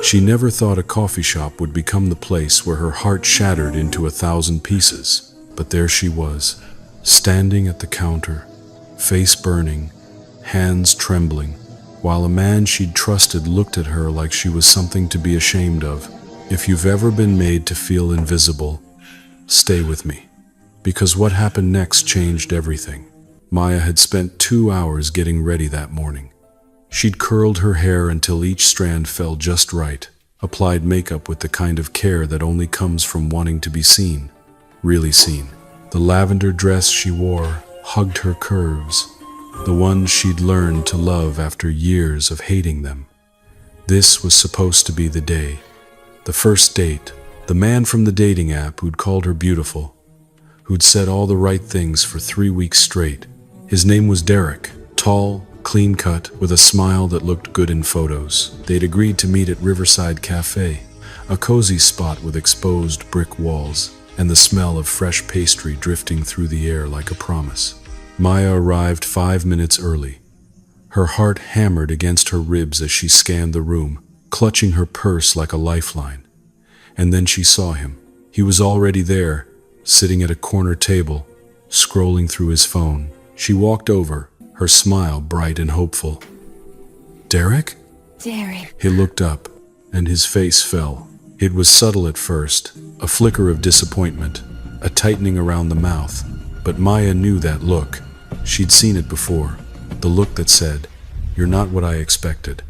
She never thought a coffee shop would become the place where her heart shattered into 1,000 pieces. But there she was, standing at the counter, face burning, hands trembling, while a man she'd trusted looked at her like she was something to be ashamed of. If you've ever been made to feel invisible, stay with me, because what happened next changed everything. Maya had spent 2 hours getting ready that morning. She'd curled her hair until each strand fell just right, applied makeup with the kind of care that only comes from wanting to be seen, really seen. The lavender dress she wore hugged her curves, the ones she'd learned to love after years of hating them. This was supposed to be the day, the first date, the man from the dating app who'd called her beautiful, who'd said all the right things for 3 weeks straight. His name was Derek, tall, clean-cut, with a smile that looked good in photos. They'd agreed to meet at Riverside Café, a cozy spot with exposed brick walls and the smell of fresh pastry drifting through the air like a promise. Maya arrived 5 minutes early. Her heart hammered against her ribs as she scanned the room, clutching her purse like a lifeline. And then she saw him. He was already there, sitting at a corner table, scrolling through his phone. She walked over, her smile bright and hopeful. "Derek?" Derek. He looked up, and his face fell. It was subtle at first, a flicker of disappointment, a tightening around the mouth. But Maya knew that look. She'd seen it before. The look that said, "You're not what I expected."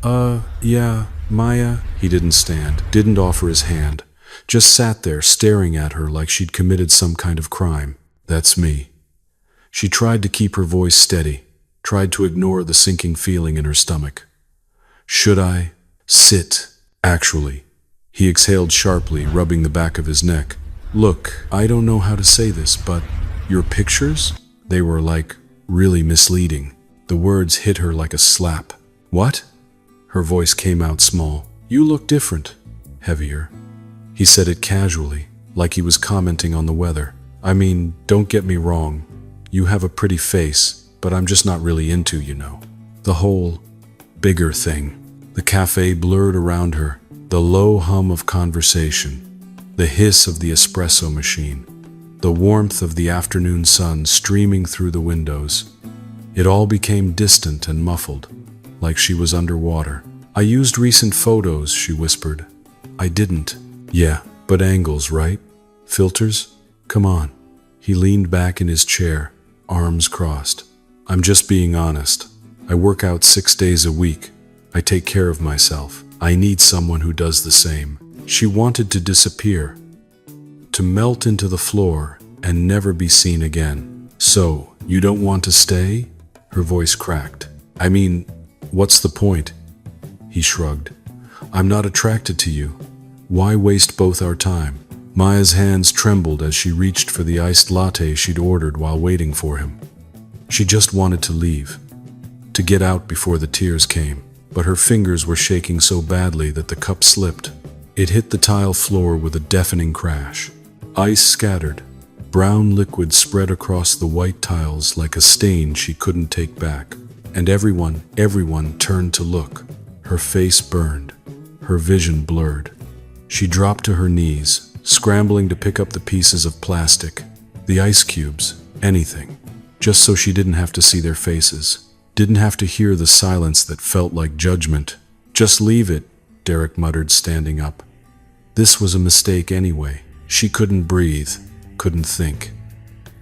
Yeah, Maya." He didn't stand, didn't offer his hand, just sat there staring at her like she'd committed some kind of crime. "That's me." She tried to keep her voice steady, tried to ignore the sinking feeling in her stomach. "Should I sit, actually?" He exhaled sharply, rubbing the back of his neck. "Look, I don't know how to say this, but your pictures? They were really misleading." The words hit her like a slap. "What?" Her voice came out small. "You look different, heavier." He said it casually, like he was commenting on the weather. "I mean, don't get me wrong. You have a pretty face, but I'm just not really into, the whole bigger thing." The cafe blurred around her, the low hum of conversation, the hiss of the espresso machine, the warmth of the afternoon sun streaming through the windows. It all became distant and muffled, like she was underwater. "I used recent photos," she whispered. "I didn't." "Yeah, but angles, right? Filters? Come on." He leaned back in his chair, arms crossed. "I'm just being honest. I work out 6 days a week. I take care of myself. I need someone who does the same." She wanted to disappear, to melt into the floor and never be seen again. "So, you don't want to stay?" Her voice cracked. "I mean, what's the point?" He shrugged. "I'm not attracted to you. Why waste both our time?" Maya's hands trembled as she reached for the iced latte she'd ordered while waiting for him. She just wanted to leave, to get out before the tears came, but her fingers were shaking so badly that the cup slipped. It hit the tile floor with a deafening crash. Ice scattered. Brown liquid spread across the white tiles like a stain she couldn't take back. And everyone turned to look. Her face burned, her vision blurred. She dropped to her knees, scrambling to pick up the pieces of plastic, the ice cubes, anything, just so she didn't have to see their faces, didn't have to hear the silence that felt like judgment. "Just leave it," Derek muttered, standing up. This was a mistake anyway. She couldn't breathe, couldn't think.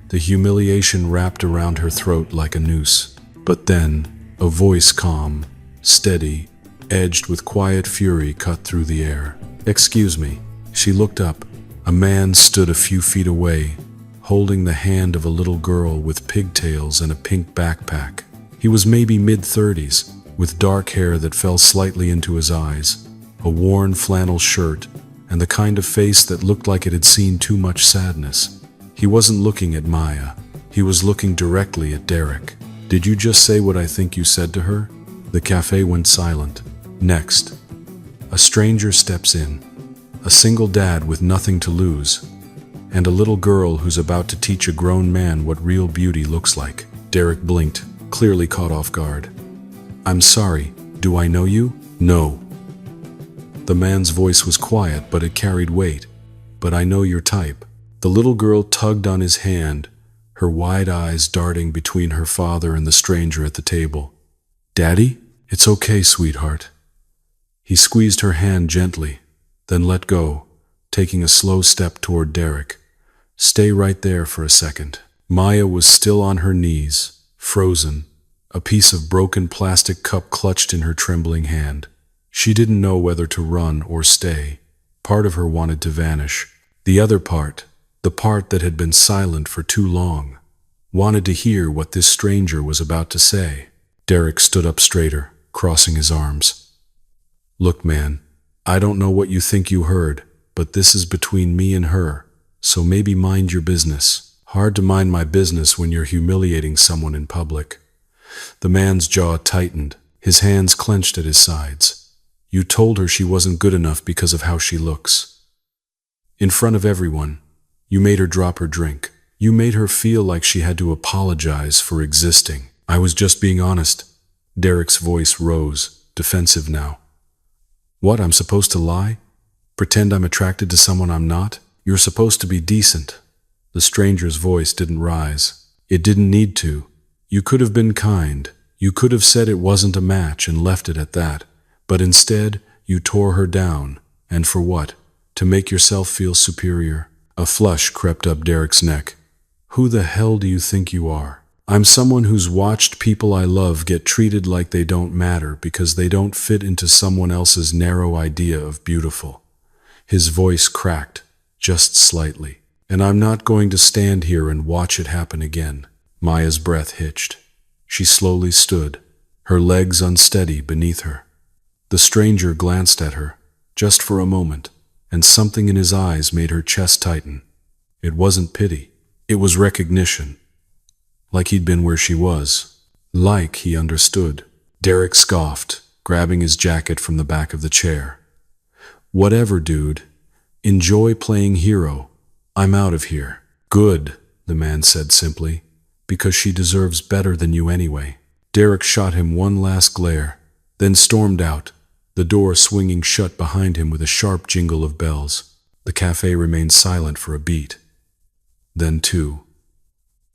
The humiliation wrapped around her throat like a noose. But then, a voice calm, steady, edged with quiet fury cut through the air. "Excuse me." She looked up. A man stood a few feet away, holding the hand of a little girl with pigtails and a pink backpack. He was maybe mid-30s, with dark hair that fell slightly into his eyes, a worn flannel shirt, and the kind of face that looked like it had seen too much sadness. He wasn't looking at Maya. He was looking directly at Derek. "Did you just say what I think you said to her?" The cafe went silent. Next, a stranger steps in, a single dad with nothing to lose, and a little girl who's about to teach a grown man what real beauty looks like. Derek blinked, clearly caught off guard. "I'm sorry, do I know you?" "No." The man's voice was quiet, but it carried weight. "But I know your type." The little girl tugged on his hand, her wide eyes darting between her father and the stranger at the table. "Daddy? It's okay, sweetheart." He squeezed her hand gently, then let go, taking a slow step toward Derek. "Stay right there for a second." Maya was still on her knees, frozen, a piece of broken plastic cup clutched in her trembling hand. She didn't know whether to run or stay. Part of her wanted to vanish. The other part, the part that had been silent for too long, wanted to hear what this stranger was about to say. Derek stood up straighter, crossing his arms. "Look, man, I don't know what you think you heard, but this is between me and her, so maybe mind your business." "Hard to mind my business when you're humiliating someone in public." The man's jaw tightened, his hands clenched at his sides. "You told her she wasn't good enough because of how she looks. In front of everyone, you made her drop her drink. You made her feel like she had to apologize for existing." "I was just being honest." Derek's voice rose, defensive now. "What, I'm supposed to lie? Pretend I'm attracted to someone I'm not? You're supposed to be decent." The stranger's voice didn't rise. It didn't need to. You could have been kind. You could have said it wasn't a match and left it at that. But instead, you tore her down. And for what? To make yourself feel superior? A flush crept up Derek's neck. "Who the hell do you think you are? I'm someone who's watched people I love get treated like they don't matter because they don't fit into someone else's narrow idea of beautiful." His voice cracked, just slightly. "And I'm not going to stand here and watch it happen again." Maya's breath hitched. She slowly stood, her legs unsteady beneath her. The stranger glanced at her, just for a moment, and something in his eyes made her chest tighten. It wasn't pity, it was recognition. Like he'd been where she was. Like he understood. Derek scoffed, grabbing his jacket from the back of the chair. "Whatever, dude. Enjoy playing hero. I'm out of here." "Good," the man said simply, "because she deserves better than you anyway." Derek shot him one last glare, then stormed out, the door swinging shut behind him with a sharp jingle of bells. The café remained silent for a beat. Then two.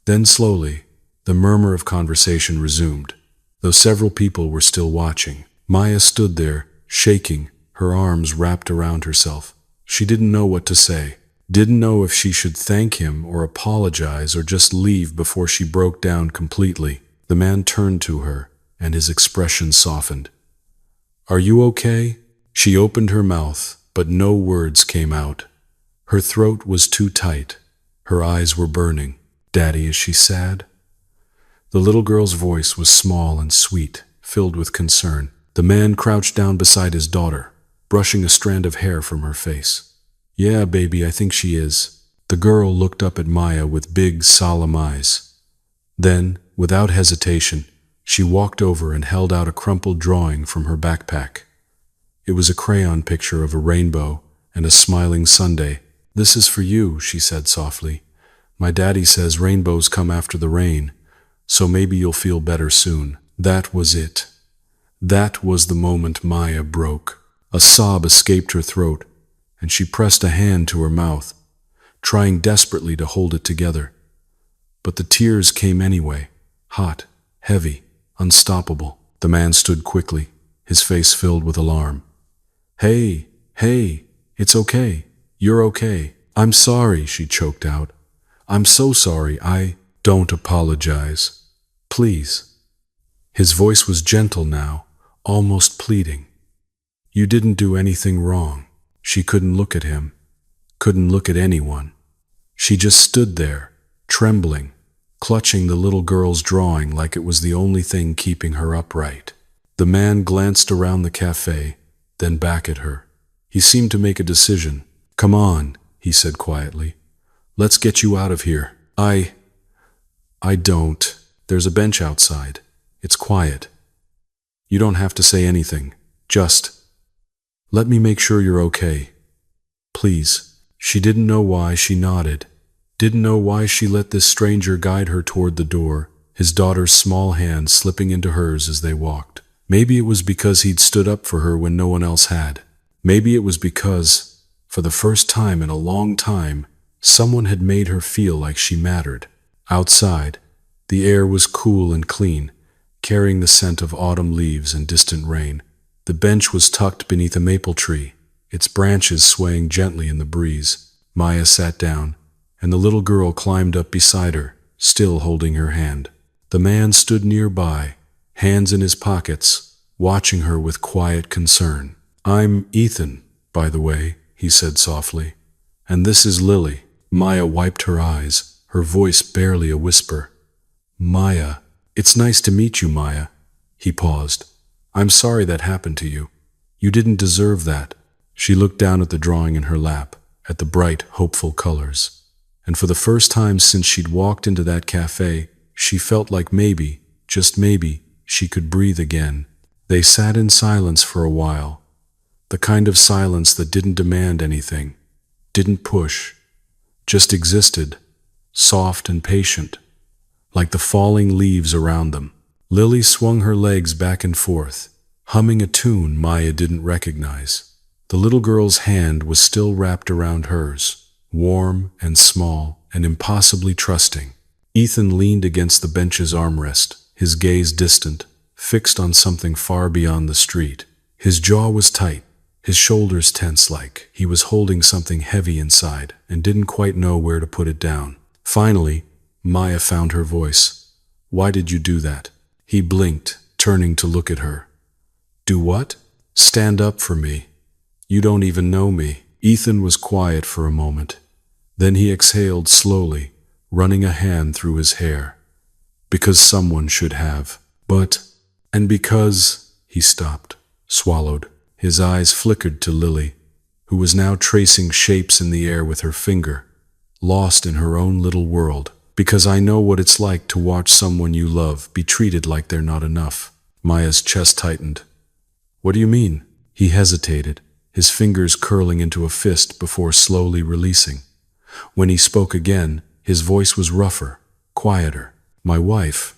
Then slowly, the murmur of conversation resumed, though several people were still watching. Maya stood there, shaking, her arms wrapped around herself. She didn't know what to say. Didn't know if she should thank him or apologize or just leave before she broke down completely. The man turned to her, and his expression softened. "Are you okay?" She opened her mouth, but no words came out. Her throat was too tight. Her eyes were burning. "Daddy, is she sad?" The little girl's voice was small and sweet, filled with concern. The man crouched down beside his daughter, brushing a strand of hair from her face. "Yeah, baby, I think she is." The girl looked up at Maya with big, solemn eyes. Then, without hesitation, she walked over and held out a crumpled drawing from her backpack. It was a crayon picture of a rainbow and a smiling Sunday. "This is for you," she said softly. "My daddy says rainbows come after the rain, so maybe you'll feel better soon." That was it. That was the moment Maya broke. A sob escaped her throat, and she pressed a hand to her mouth, trying desperately to hold it together. But the tears came anyway, hot, heavy, unstoppable. The man stood quickly, his face filled with alarm. Hey, it's okay. You're okay. I'm sorry," she choked out. "I'm so sorry. Don't apologize. Please." His voice was gentle now, almost pleading. "You didn't do anything wrong." She couldn't look at him, couldn't look at anyone. She just stood there, trembling, clutching the little girl's drawing like it was the only thing keeping her upright. The man glanced around the cafe, then back at her. He seemed to make a decision. "Come on," he said quietly. "Let's get you out of here." I don't. There's a bench outside. It's quiet. You don't have to say anything. Just let me make sure you're okay. Please." She didn't know why she nodded, didn't know why she let this stranger guide her toward the door, his daughter's small hand slipping into hers as they walked. Maybe it was because he'd stood up for her when no one else had. Maybe it was because, for the first time in a long time, someone had made her feel like she mattered. Outside, the air was cool and clean, carrying the scent of autumn leaves and distant rain. The bench was tucked beneath a maple tree, its branches swaying gently in the breeze. Maya sat down, and the little girl climbed up beside her, still holding her hand. The man stood nearby, hands in his pockets, watching her with quiet concern. "I'm Ethan, by the way," he said softly. "And this is Lily." Maya wiped her eyes, her voice barely a whisper. "Maya, it's nice to meet you, Maya." He paused. "I'm sorry that happened to you. You didn't deserve that." She looked down at the drawing in her lap, at the bright, hopeful colors. And for the first time since she'd walked into that café, she felt like maybe, just maybe, she could breathe again. They sat in silence for a while, the kind of silence that didn't demand anything, didn't push, just existed, soft and patient, like the falling leaves around them. Lily swung her legs back and forth, humming a tune Maya didn't recognize. The little girl's hand was still wrapped around hers, warm and small and impossibly trusting. Ethan leaned against the bench's armrest, his gaze distant, fixed on something far beyond the street. His jaw was tight, his shoulders tense like he was holding something heavy inside and didn't quite know where to put it down. Finally, Maya found her voice. "Why did you do that?" He blinked, turning to look at her. "Do what?" "Stand up for me. You don't even know me." Ethan was quiet for a moment. Then he exhaled slowly, running a hand through his hair. "Because someone should have. And because—" He stopped, swallowed. His eyes flickered to Lily, who was now tracing shapes in the air with her finger, lost in her own little world. "Because I know what it's like to watch someone you love be treated like they're not enough." Maya's chest tightened. "What do you mean?" He hesitated, his fingers curling into a fist before slowly releasing. When he spoke again, his voice was rougher, quieter. "My wife.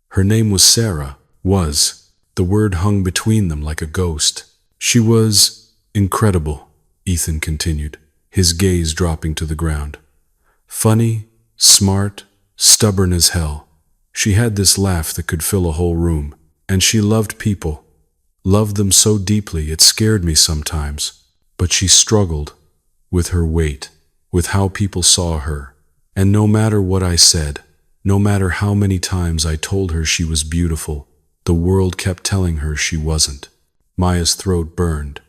Her name was Sarah. Was." The word hung between them like a ghost. "She was incredible," Ethan continued, his gaze dropping to the ground. "Funny, smart, stubborn as hell. She had this laugh that could fill a whole room. And she loved people. Loved them so deeply it scared me sometimes. But she struggled with her weight, with how people saw her. And no matter what I said, no matter how many times I told her she was beautiful, the world kept telling her she wasn't." Maya's throat burned.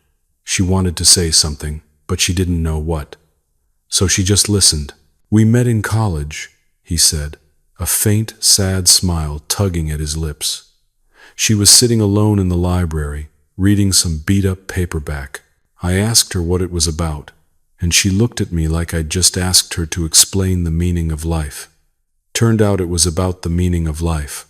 She wanted to say something, but she didn't know what. So she just listened. "We met in college," he said, a faint, sad smile tugging at his lips. "She was sitting alone in the library, reading some beat-up paperback. I asked her what it was about, and she looked at me like I'd just asked her to explain the meaning of life. Turned out it was about the meaning of life,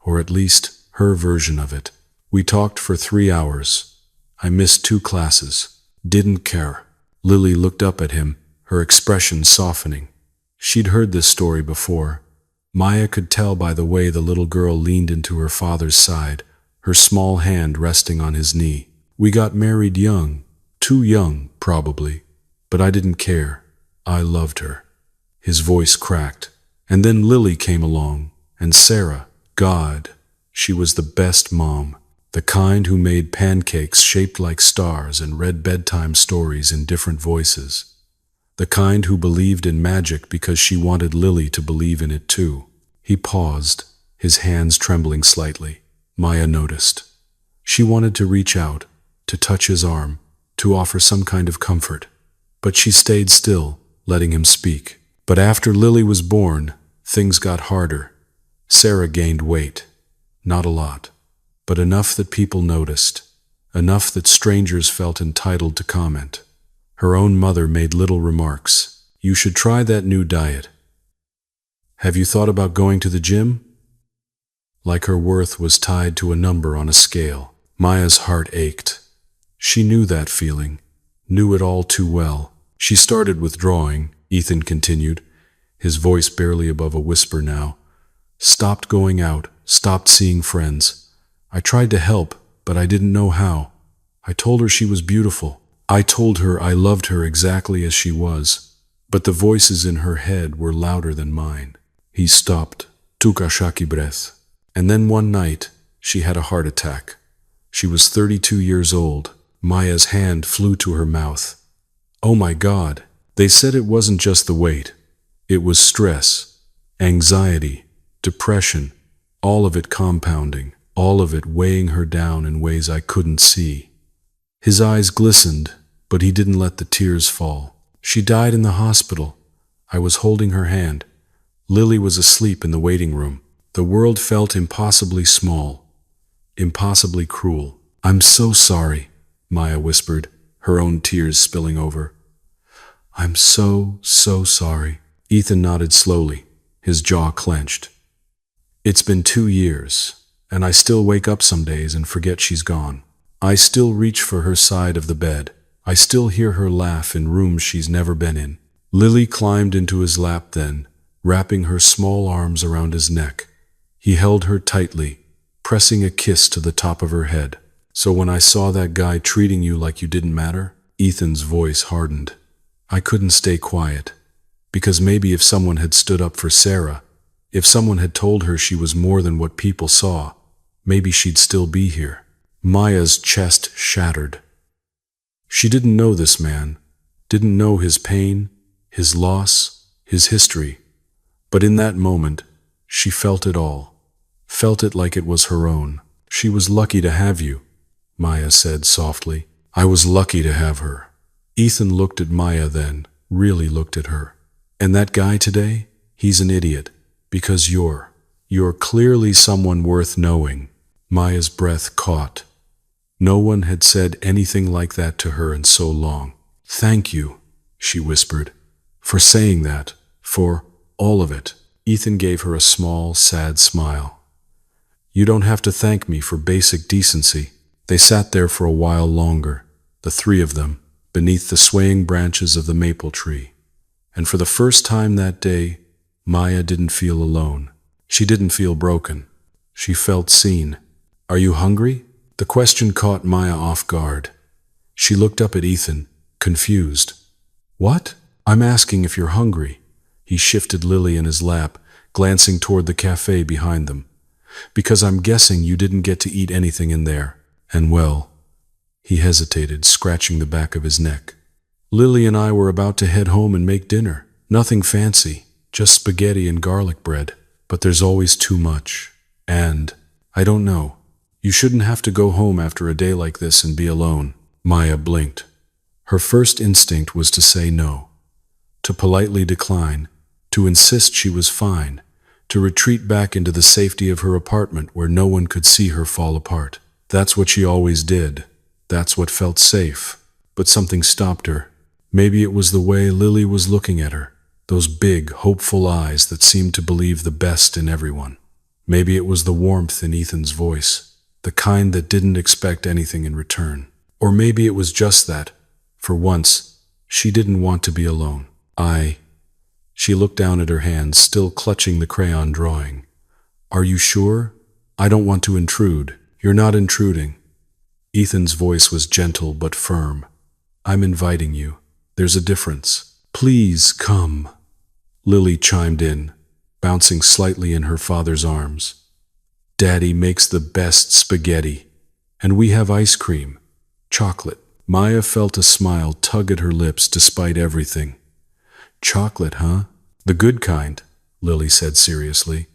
or at least her version of it. We talked for 3 hours. I missed 2 classes. Didn't care." Lily looked up at him, her expression softening. She'd heard this story before. Maya could tell by the way the little girl leaned into her father's side, her small hand resting on his knee. "We got married young, too young, probably, but I didn't care. I loved her." His voice cracked. "And then Lily came along, and Sarah, God, she was the best mom. The kind who made pancakes shaped like stars and read bedtime stories in different voices. The kind who believed in magic because she wanted Lily to believe in it too." He paused, his hands trembling slightly. Maya noticed. She wanted to reach out, to touch his arm, to offer some kind of comfort. But she stayed still, letting him speak. "But after Lily was born, things got harder. Sarah gained weight. Not a lot, but enough that people noticed, enough that strangers felt entitled to comment. Her own mother made little remarks. You should try that new diet. Have you thought about going to the gym? Like her worth was tied to a number on a scale. Maya's heart ached. She knew that feeling, knew it all too well. She started withdrawing, Ethan continued, his voice barely above a whisper now. Stopped going out, stopped seeing friends. I tried to help, but I didn't know how. I told her she was beautiful. I told her I loved her exactly as she was, but the voices in her head were louder than mine. He stopped, took a shaky breath, and then one night, she had a heart attack. She was 32 years old. Maya's hand flew to her mouth. Oh my God, they said it wasn't just the weight. It was stress, anxiety, depression, all of it compounding, all of it weighing her down in ways I couldn't see. His eyes glistened, but he didn't let the tears fall. She died in the hospital. I was holding her hand. Lily was asleep in the waiting room. The world felt impossibly small, impossibly cruel. I'm so sorry, Maya whispered, her own tears spilling over. I'm so sorry. Ethan nodded slowly, his jaw clenched. It's been 2 years, and I still wake up some days and forget she's gone. I still reach for her side of the bed. I still hear her laugh in rooms she's never been in. Lily climbed into his lap then, wrapping her small arms around his neck. He held her tightly, pressing a kiss to the top of her head. So when I saw that guy treating you like you didn't matter, Ethan's voice hardened. I couldn't stay quiet, because maybe if someone had stood up for Sarah, if someone had told her she was more than what people saw, maybe she'd still be here. Maya's chest shattered. She didn't know this man, didn't know his pain, his loss, his history. But in that moment, she felt it all, felt it like it was her own. She was lucky to have you, Maya said softly. I was lucky to have her. Ethan looked at Maya then, really looked at her. And that guy today, he's an idiot, because you're clearly someone worth knowing. Maya's breath caught. No one had said anything like that to her in so long. Thank you, she whispered, for saying that, for all of it. Ethan gave her a small, sad smile. You don't have to thank me for basic decency. They sat there for a while longer, the three of them, beneath the swaying branches of the maple tree. And for the first time that day, Maya didn't feel alone. She didn't feel broken. She felt seen. Are you hungry? The question caught Maya off guard. She looked up at Ethan, confused. What? I'm asking if you're hungry. He shifted Lily in his lap, glancing toward the café behind them. Because I'm guessing you didn't get to eat anything in there. And well, he hesitated, scratching the back of his neck. Lily and I were about to head home and make dinner. Nothing fancy, just spaghetti and garlic bread. But there's always too much. And, I don't know. You shouldn't have to go home after a day like this and be alone. Maya blinked. Her first instinct was to say no, to politely decline, to insist she was fine, to retreat back into the safety of her apartment where no one could see her fall apart. That's what she always did. That's what felt safe. But something stopped her. Maybe it was the way Lily was looking at her, those big, hopeful eyes that seemed to believe the best in everyone. Maybe it was the warmth in Ethan's voice, the kind that didn't expect anything in return. Or maybe it was just that, for once, she didn't want to be alone. She looked down at her hands, still clutching the crayon drawing. Are you sure? I don't want to intrude. You're not intruding. Ethan's voice was gentle but firm. I'm inviting you. There's a difference. Please come. Lily chimed in, bouncing slightly in her father's arms. Daddy makes the best spaghetti, and we have ice cream, chocolate. Maya felt a smile tug at her lips despite everything. Chocolate, huh? The good kind, Lily said seriously.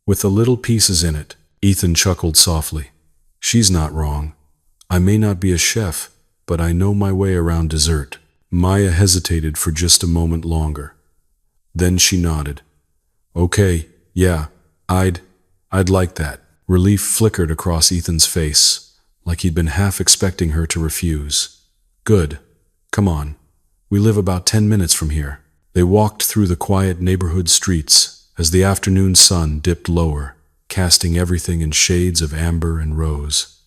With the little pieces in it. Ethan chuckled softly. She's not wrong. I may not be a chef, but I know my way around dessert. Maya hesitated for just a moment longer. Then she nodded. Okay, yeah, I'd like that. Relief flickered across Ethan's face, like he'd been half expecting her to refuse. Good. Come on. We live about 10 minutes from here. They walked through the quiet neighborhood streets as the afternoon sun dipped lower, casting everything in shades of amber and rose.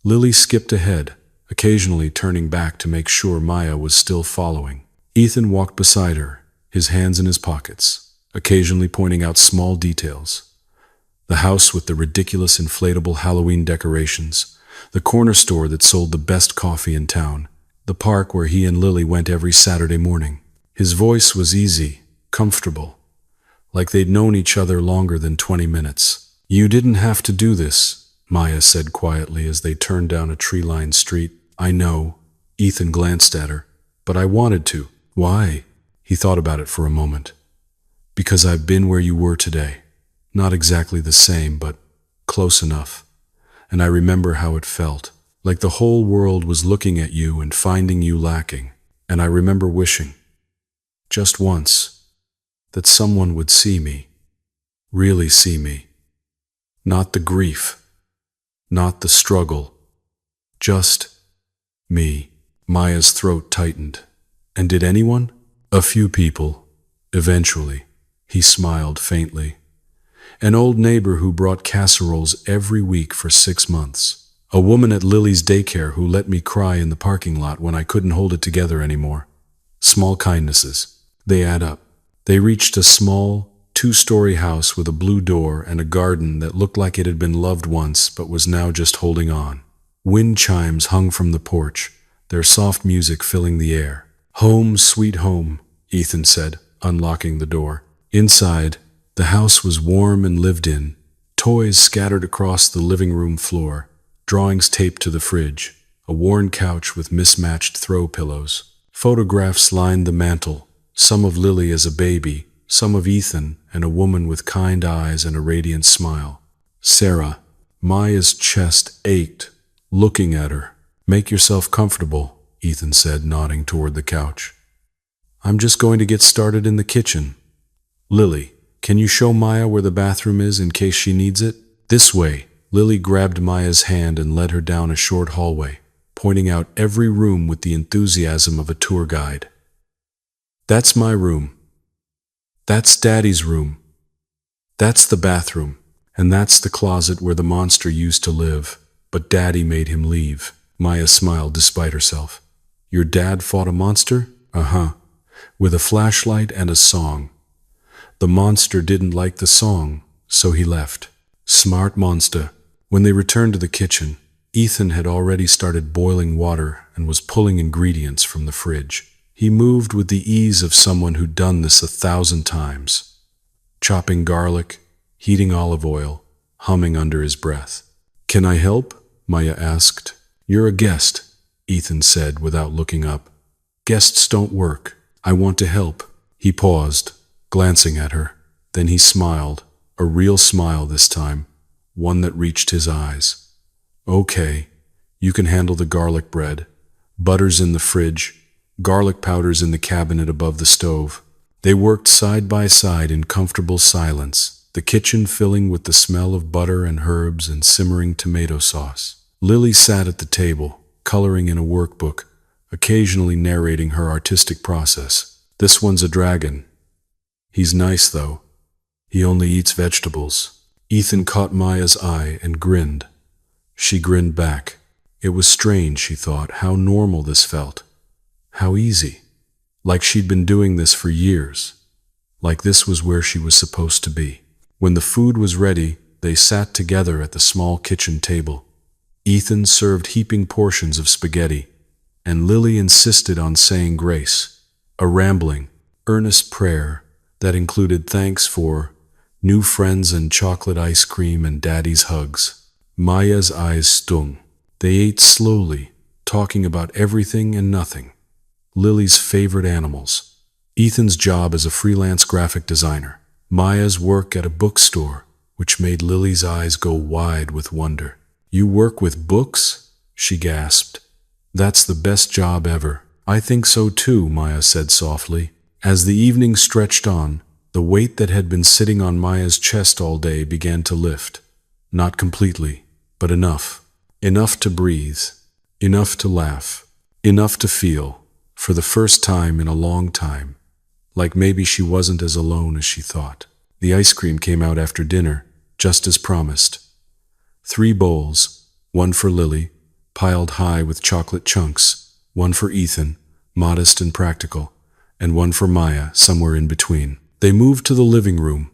Lily skipped ahead, occasionally turning back to make sure Maya was still following. Ethan walked beside her, his hands in his pockets, occasionally pointing out small details. The house with the ridiculous inflatable Halloween decorations, the corner store that sold the best coffee in town, the park where he and Lily went every Saturday morning. His voice was easy, comfortable, like they'd known each other longer than 20 minutes. "You didn't have to do this," Maya said quietly as they turned down a tree-lined street. "I know," Ethan glanced at her, "but I wanted to." "Why?" He thought about it for a moment. "Because I've been where you were today. Not exactly the same, but close enough. And I remember how it felt, like the whole world was looking at you and finding you lacking. And I remember wishing, just once, that someone would see me, really see me. Not the grief, not the struggle, just me." Maya's throat tightened. "And did anyone?" "A few people, eventually." He smiled faintly. "An old neighbor who brought casseroles every week for 6 months. A woman at Lily's daycare who let me cry in the parking lot when I couldn't hold it together anymore. Small kindnesses. They add up." They reached a small, 2-story house with a blue door and a garden that looked like it had been loved once but was now just holding on. Wind chimes hung from the porch, their soft music filling the air. "Home, sweet home," Ethan said, unlocking the door. Inside, the house was warm and lived in, toys scattered across the living room floor, drawings taped to the fridge, a worn couch with mismatched throw pillows. Photographs lined the mantel, some of Lily as a baby, some of Ethan and a woman with kind eyes and a radiant smile. "Sarah." Maya's chest ached, looking at her. "Make yourself comfortable," Ethan said, nodding toward the couch. "I'm just going to get started in the kitchen. Lily, can you show Maya where the bathroom is in case she needs it?" "This way." Lily grabbed Maya's hand and led her down a short hallway, pointing out every room with the enthusiasm of a tour guide. "That's my room. That's Daddy's room. That's the bathroom. And that's the closet where the monster used to live, but Daddy made him leave." Maya smiled despite herself. "Your dad fought a monster?" "Uh-huh. With a flashlight and a song. The monster didn't like the song, so he left. Smart monster." When they returned to the kitchen, Ethan had already started boiling water and was pulling ingredients from the fridge. He moved with the ease of someone who'd done this 1,000 times. Chopping garlic, heating olive oil, humming under his breath. "Can I help?" Maya asked. "You're a guest," Ethan said without looking up. "Guests don't work. I want to help." He paused, glancing at her. Then he smiled, a real smile this time, one that reached his eyes. "Okay, you can handle the garlic bread. Butter's in the fridge, garlic powder's in the cabinet above the stove." They worked side by side in comfortable silence, the kitchen filling with the smell of butter and herbs and simmering tomato sauce. Lily sat at the table, coloring in a workbook, occasionally narrating her artistic process. "This one's a dragon. He's nice, though. He only eats vegetables." Ethan caught Maya's eye and grinned. She grinned back. It was strange, she thought, how normal this felt. How easy. Like she'd been doing this for years. Like this was where she was supposed to be. When the food was ready, they sat together at the small kitchen table. Ethan served heaping portions of spaghetti, and Lily insisted on saying grace, a rambling, earnest prayer that included thanks for new friends and chocolate ice cream and Daddy's hugs. Maya's eyes stung. They ate slowly, talking about everything and nothing. Lily's favorite animals. Ethan's job as a freelance graphic designer. Maya's work at a bookstore, which made Lily's eyes go wide with wonder. "You work with books?" she gasped. "That's the best job ever." "I think so too," Maya said softly. As the evening stretched on, the weight that had been sitting on Maya's chest all day began to lift. Not completely, but enough. Enough to breathe. Enough to laugh. Enough to feel, for the first time in a long time, like maybe she wasn't as alone as she thought. The ice cream came out after dinner, just as promised. 3 bowls, one for Lily, piled high with chocolate chunks, one for Ethan, modest and practical, and one for Maya, somewhere in between. They moved to the living room,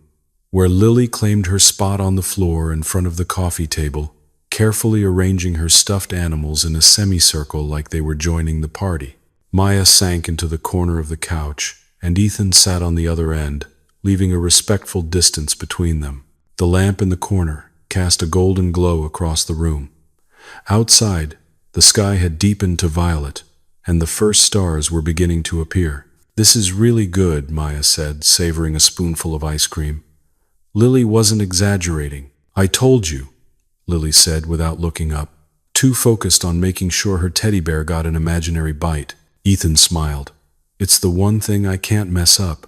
where Lily claimed her spot on the floor in front of the coffee table, carefully arranging her stuffed animals in a semicircle like they were joining the party. Maya sank into the corner of the couch, and Ethan sat on the other end, leaving a respectful distance between them. The lamp in the corner cast a golden glow across the room. Outside, the sky had deepened to violet, and the first stars were beginning to appear. "This is really good," Maya said, savoring a spoonful of ice cream. Lily wasn't exaggerating. "I told you," Lily said without looking up, too focused on making sure her teddy bear got an imaginary bite. Ethan smiled. "It's the one thing I can't mess up.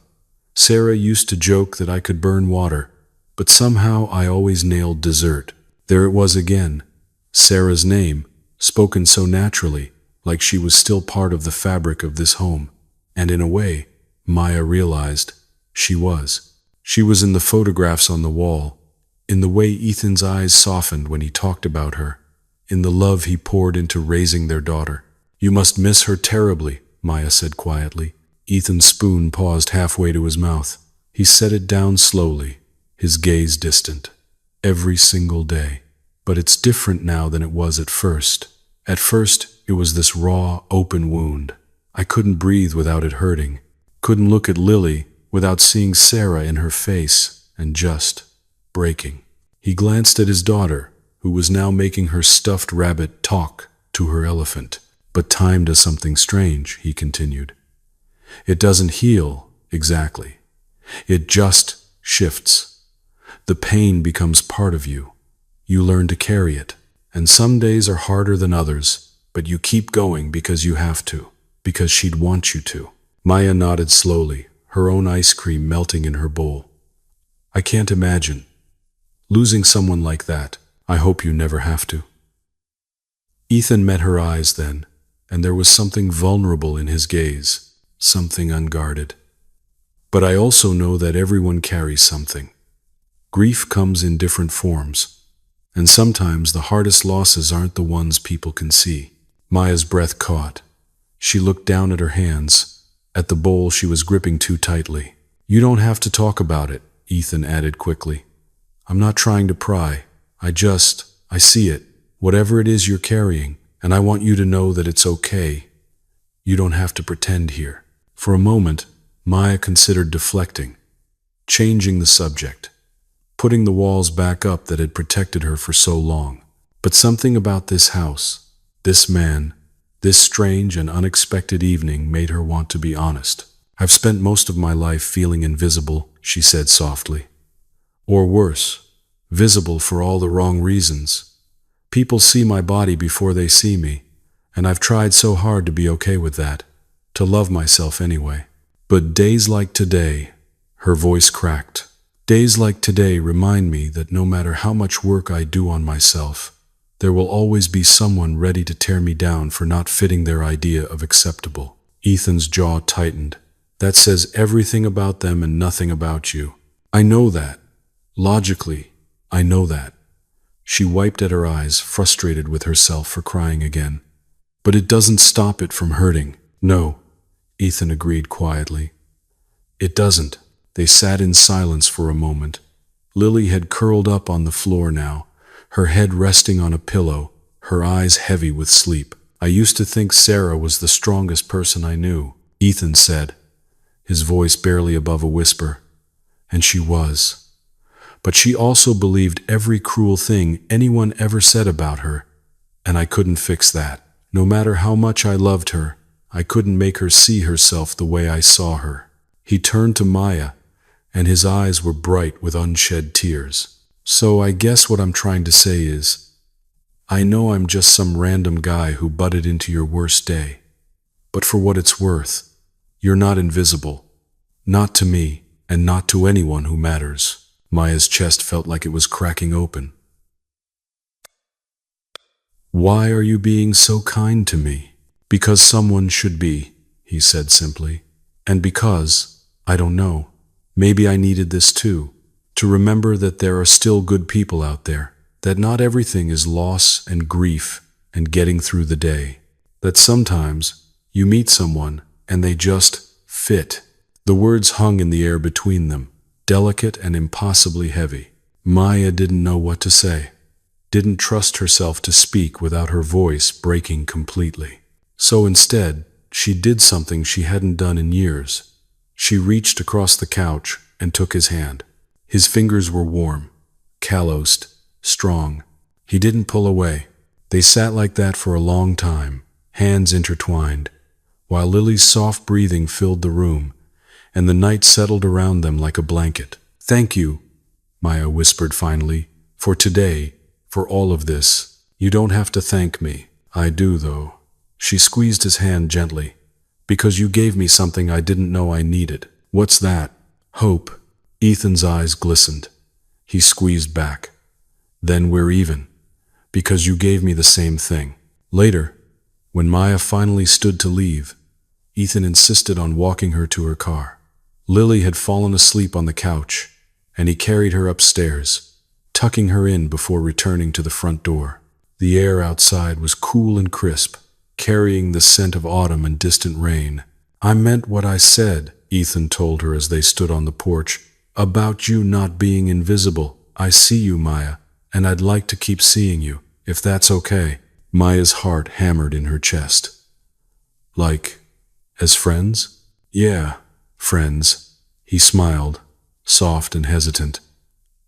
Sarah used to joke that I could burn water, but somehow I always nailed dessert." There it was again, Sarah's name, spoken so naturally, like she was still part of the fabric of this home. And in a way, Maya realized, she was. She was in the photographs on the wall, in the way Ethan's eyes softened when he talked about her, in the love he poured into raising their daughter. "You must miss her terribly," Maya said quietly. Ethan's spoon paused halfway to his mouth. He set it down slowly, his gaze distant. "Every single day. But it's different now than it was at first. At first, it was this raw, open wound. I couldn't breathe without it hurting. Couldn't look at Lily without seeing Sarah in her face and just breaking." He glanced at his daughter, who was now making her stuffed rabbit talk to her elephant. "But time does something strange," he continued. "It doesn't heal, exactly. It just shifts. The pain becomes part of you. You learn to carry it. And some days are harder than others, but you keep going because you have to, because she'd want you to." Maya nodded slowly, her own ice cream melting in her bowl. "I can't imagine. Losing someone like that, I hope you never have to." Ethan met her eyes then, and there was something vulnerable in his gaze, something unguarded. "But I also know that everyone carries something. Grief comes in different forms, and sometimes the hardest losses aren't the ones people can see." Maya's breath caught. She looked down at her hands, at the bowl she was gripping too tightly. "You don't have to talk about it," Ethan added quickly. "I'm not trying to pry. I see it, whatever it is you're carrying, and I want you to know that it's okay. You don't have to pretend here." For a moment, Maya considered deflecting, changing the subject, putting the walls back up that had protected her for so long. But something about this house, this man, this strange and unexpected evening made her want to be honest. "I've spent most of my life feeling invisible," she said softly. "Or worse, visible for all the wrong reasons. People see my body before they see me, and I've tried so hard to be okay with that, to love myself anyway. But days like today," her voice cracked, "days like today remind me that no matter how much work I do on myself, there will always be someone ready to tear me down for not fitting their idea of acceptable." Ethan's jaw tightened. "That says everything about them and nothing about you. I know that. Logically, I know that." She wiped at her eyes, frustrated with herself for crying again. "But it doesn't stop it from hurting." "No," Ethan agreed quietly. "It doesn't." They sat in silence for a moment. Lily had curled up on the floor now, her head resting on a pillow, her eyes heavy with sleep. "I used to think Sarah was the strongest person I knew," Ethan said, his voice barely above a whisper. "And she was. But she also believed every cruel thing anyone ever said about her, and I couldn't fix that. No matter how much I loved her, I couldn't make her see herself the way I saw her." He turned to Maya, and his eyes were bright with unshed tears. "So I guess what I'm trying to say is, I know I'm just some random guy who butted into your worst day. But for what it's worth, you're not invisible. Not to me, and not to anyone who matters." Maya's chest felt like it was cracking open. "Why are you being so kind to me?" "Because someone should be," he said simply. "And because, I don't know, maybe I needed this too, to remember that there are still good people out there, that not everything is loss and grief and getting through the day, that sometimes you meet someone and they just fit." The words hung in the air between them, delicate and impossibly heavy. Maya didn't know what to say. didn't trust herself to speak without her voice breaking completely. So instead, she did something she hadn't done in years. She reached across the couch and took his hand. His fingers were warm, calloused, strong. He didn't pull away. They sat like that for a long time, hands intertwined, while Lily's soft breathing filled the room, and the night settled around them like a blanket. "Thank you," Maya whispered finally, "for today, for all of this. You don't have to thank me. I do, though." She squeezed his hand gently. "Because you gave me something I didn't know I needed." "What's that?" "Hope." Ethan's eyes glistened. He squeezed back. "Then we're even. Because you gave me the same thing." Later, when Maya finally stood to leave, Ethan insisted on walking her to her car. Lily had fallen asleep on the couch, and he carried her upstairs, tucking her in before returning to the front door. The air outside was cool and crisp, carrying the scent of autumn and distant rain. "I meant what I said," Ethan told her as they stood on the porch, "about you not being invisible. I see you, Maya, and I'd like to keep seeing you, if that's okay." Maya's heart hammered in her chest. "Like, as friends?" "Yeah, friends." He smiled, soft and hesitant.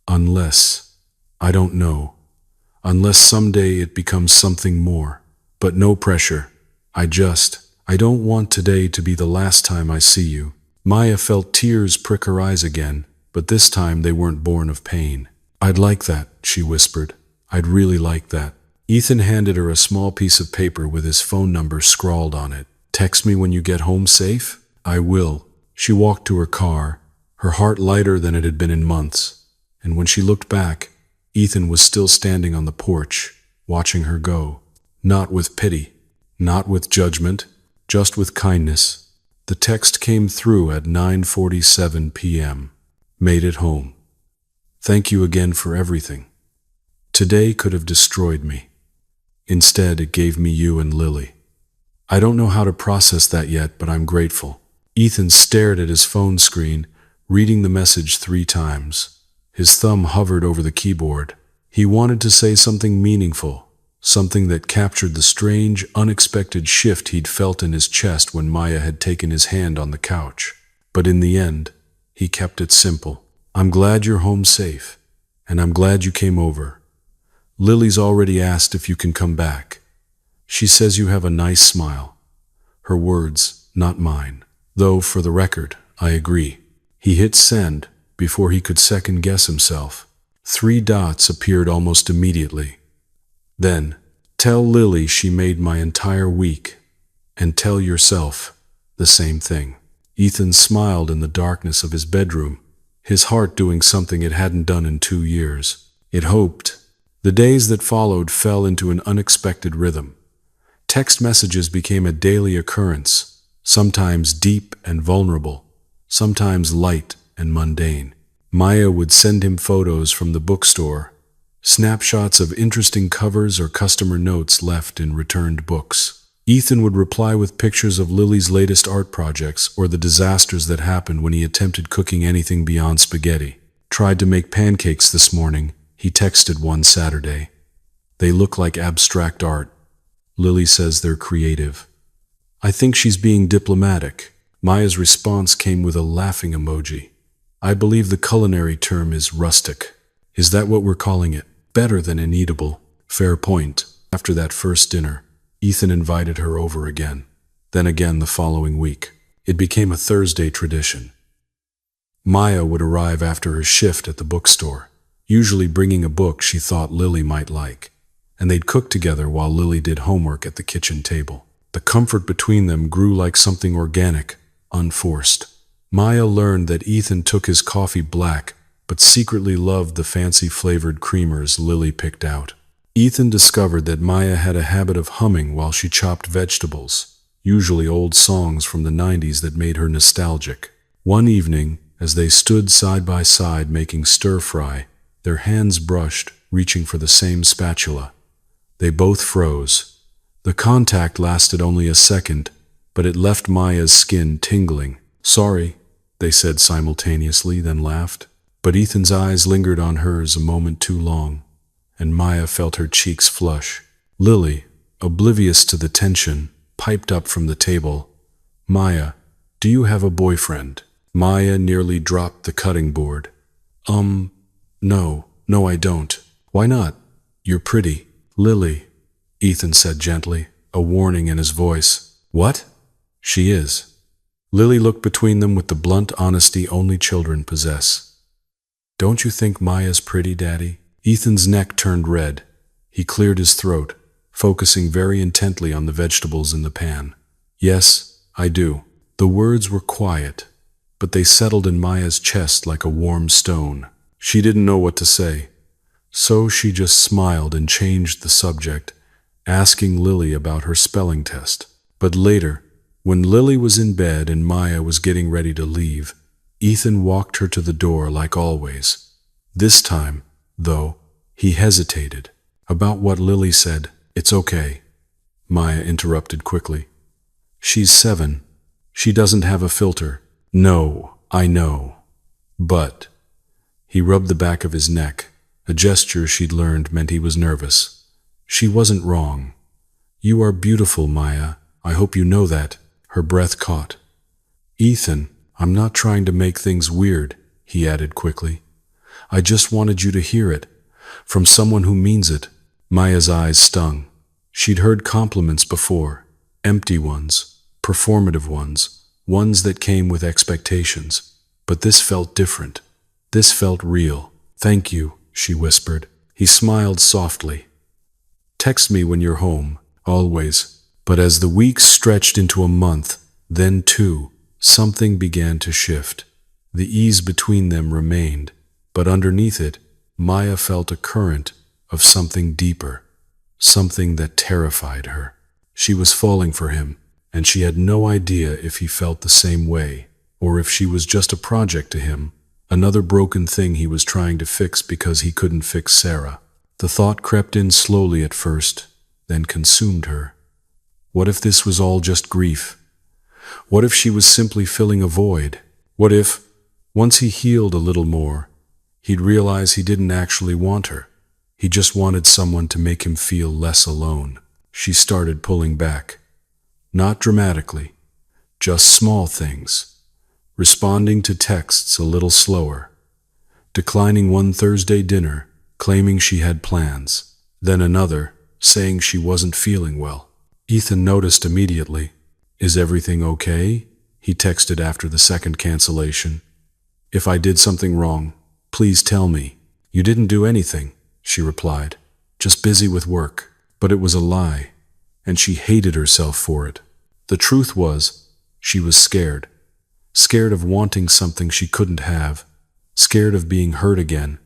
"Unless, I don't know. Unless someday it becomes something more. But no pressure. I don't want today to be the last time I see you." Maya felt tears prick her eyes again, but this time they weren't born of pain. "I'd like that," she whispered. "I'd really like that." Ethan handed her a small piece of paper with his phone number scrawled on it. "Text me when you get home safe?" "I will." She walked to her car, her heart lighter than it had been in months, and when she looked back, Ethan was still standing on the porch, watching her go. Not with pity, not with judgment, just with kindness. The text came through at 9:47 p.m. "Made it home. Thank you again for everything. Today could have destroyed me. Instead, it gave me you and Lily. I don't know how to process that yet, but I'm grateful." Ethan stared at his phone screen, reading the message 3 times. His thumb hovered over the keyboard. He wanted to say something meaningful, something that captured the strange, unexpected shift he'd felt in his chest when Maya had taken his hand on the couch. But in the end, he kept it simple. "I'm glad you're home safe, and I'm glad you came over. Lily's already asked if you can come back. She says you have a nice smile." Her words, not mine. Though, for the record, I agree. He hit send before he could second-guess himself. 3 dots appeared almost immediately. Then, "Tell Lily she made my entire week, and tell yourself the same thing." Ethan smiled in the darkness of his bedroom, his heart doing something it hadn't done in 2 years. It hoped. The days that followed fell into an unexpected rhythm. Text messages became a daily occurrence, sometimes deep and vulnerable, sometimes light and mundane. Maya would send him photos from the bookstore, snapshots of interesting covers or customer notes left in returned books. Ethan would reply with pictures of Lily's latest art projects or the disasters that happened when he attempted cooking anything beyond spaghetti. "Tried to make pancakes this morning," he texted one Saturday. "They look like abstract art. Lily says they're creative." "I think she's being diplomatic." Maya's response came with a laughing emoji. "I believe the culinary term is rustic. Is that what we're calling it? Better than ineatable." Fair point. After that first dinner, Ethan invited her over again, then again the following week. It became a Thursday tradition. Maya would arrive after her shift at the bookstore, usually bringing a book she thought Lily might like, and they'd cook together while Lily did homework at the kitchen table. The comfort between them grew like something organic, unforced. Maya learned that Ethan took his coffee black, but secretly loved the fancy-flavored creamers Lily picked out. Ethan discovered that Maya had a habit of humming while she chopped vegetables, usually old songs from the 90s that made her nostalgic. One evening, as they stood side by side making stir-fry, their hands brushed, reaching for the same spatula. They both froze. The contact lasted only a second, but it left Maya's skin tingling. "Sorry," they said simultaneously, then laughed. But Ethan's eyes lingered on hers a moment too long, and Maya felt her cheeks flush. Lily, oblivious to the tension, piped up from the table. "Maya, do you have a boyfriend?" Maya nearly dropped the cutting board. No, I don't." "Why not? You're pretty." "Lily," Ethan said gently, a warning in his voice. "What?" "She is." Lily looked between them with the blunt honesty only children possess. "Don't you think Maya's pretty, Daddy?" Ethan's neck turned red. He cleared his throat, focusing very intently on the vegetables in the pan. "Yes, I do." The words were quiet, but they settled in Maya's chest like a warm stone. She didn't know what to say, so she just smiled and changed the subject, asking Lily about her spelling test. But later, when Lily was in bed and Maya was getting ready to leave, Ethan walked her to the door like always. This time, though, he hesitated. About what Lily said. "It's okay," Maya interrupted quickly. "She's 7. She doesn't have a filter." "No, I know. But..." He rubbed the back of his neck, a gesture she'd learned meant he was nervous. "She wasn't wrong. You are beautiful, Maya. I hope you know that." Her breath caught. "Ethan, I'm not trying to make things weird," he added quickly. "I just wanted you to hear it, from someone who means it." Maya's eyes stung. She'd heard compliments before, empty ones, performative ones that came with expectations. But this felt different. This felt real. "Thank you," she whispered. He smiled softly. "Text me when you're home, always." But as the weeks stretched into a month, then 2, something began to shift. The ease between them remained, but underneath it, Maya felt a current of something deeper, something that terrified her. She was falling for him, and she had no idea if he felt the same way, or if she was just a project to him, another broken thing he was trying to fix because he couldn't fix Sarah. The thought crept in slowly at first, then consumed her. What if this was all just grief? What if she was simply filling a void? What if, once he healed a little more, he'd realize he didn't actually want her? He just wanted someone to make him feel less alone. She started pulling back. Not dramatically, just small things. Responding to texts a little slower. Declining one Thursday dinner, claiming she had plans. Then another, saying she wasn't feeling well. Ethan noticed immediately. "Is everything okay?" he texted after the second cancellation. "If I did something wrong, please tell me." "You didn't do anything," she replied. "Just busy with work." But it was a lie, and she hated herself for it. The truth was, she was scared. Scared of wanting something she couldn't have. Scared of being hurt again.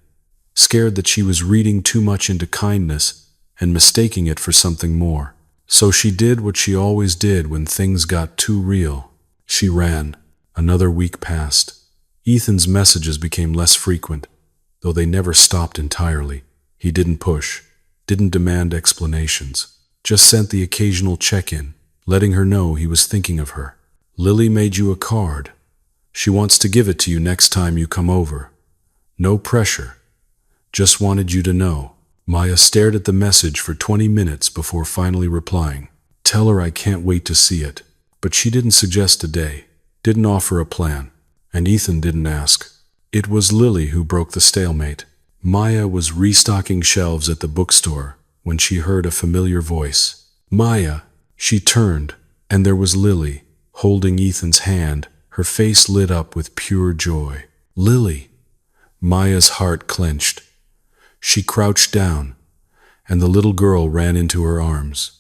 Scared that she was reading too much into kindness and mistaking it for something more. So she did what she always did when things got too real. She ran. Another week passed. Ethan's messages became less frequent, though they never stopped entirely. He didn't push, didn't demand explanations, just sent the occasional check-in, letting her know he was thinking of her. "Lily made you a card. She wants to give it to you next time you come over. No pressure. Just wanted you to know." Maya stared at the message for 20 minutes before finally replying. "Tell her I can't wait to see it." But she didn't suggest a day, didn't offer a plan, and Ethan didn't ask. It was Lily who broke the stalemate. Maya was restocking shelves at the bookstore when she heard a familiar voice. "Maya!" She turned, and there was Lily, holding Ethan's hand, her face lit up with pure joy. "Lily!" Maya's heart clenched. She crouched down, and the little girl ran into her arms.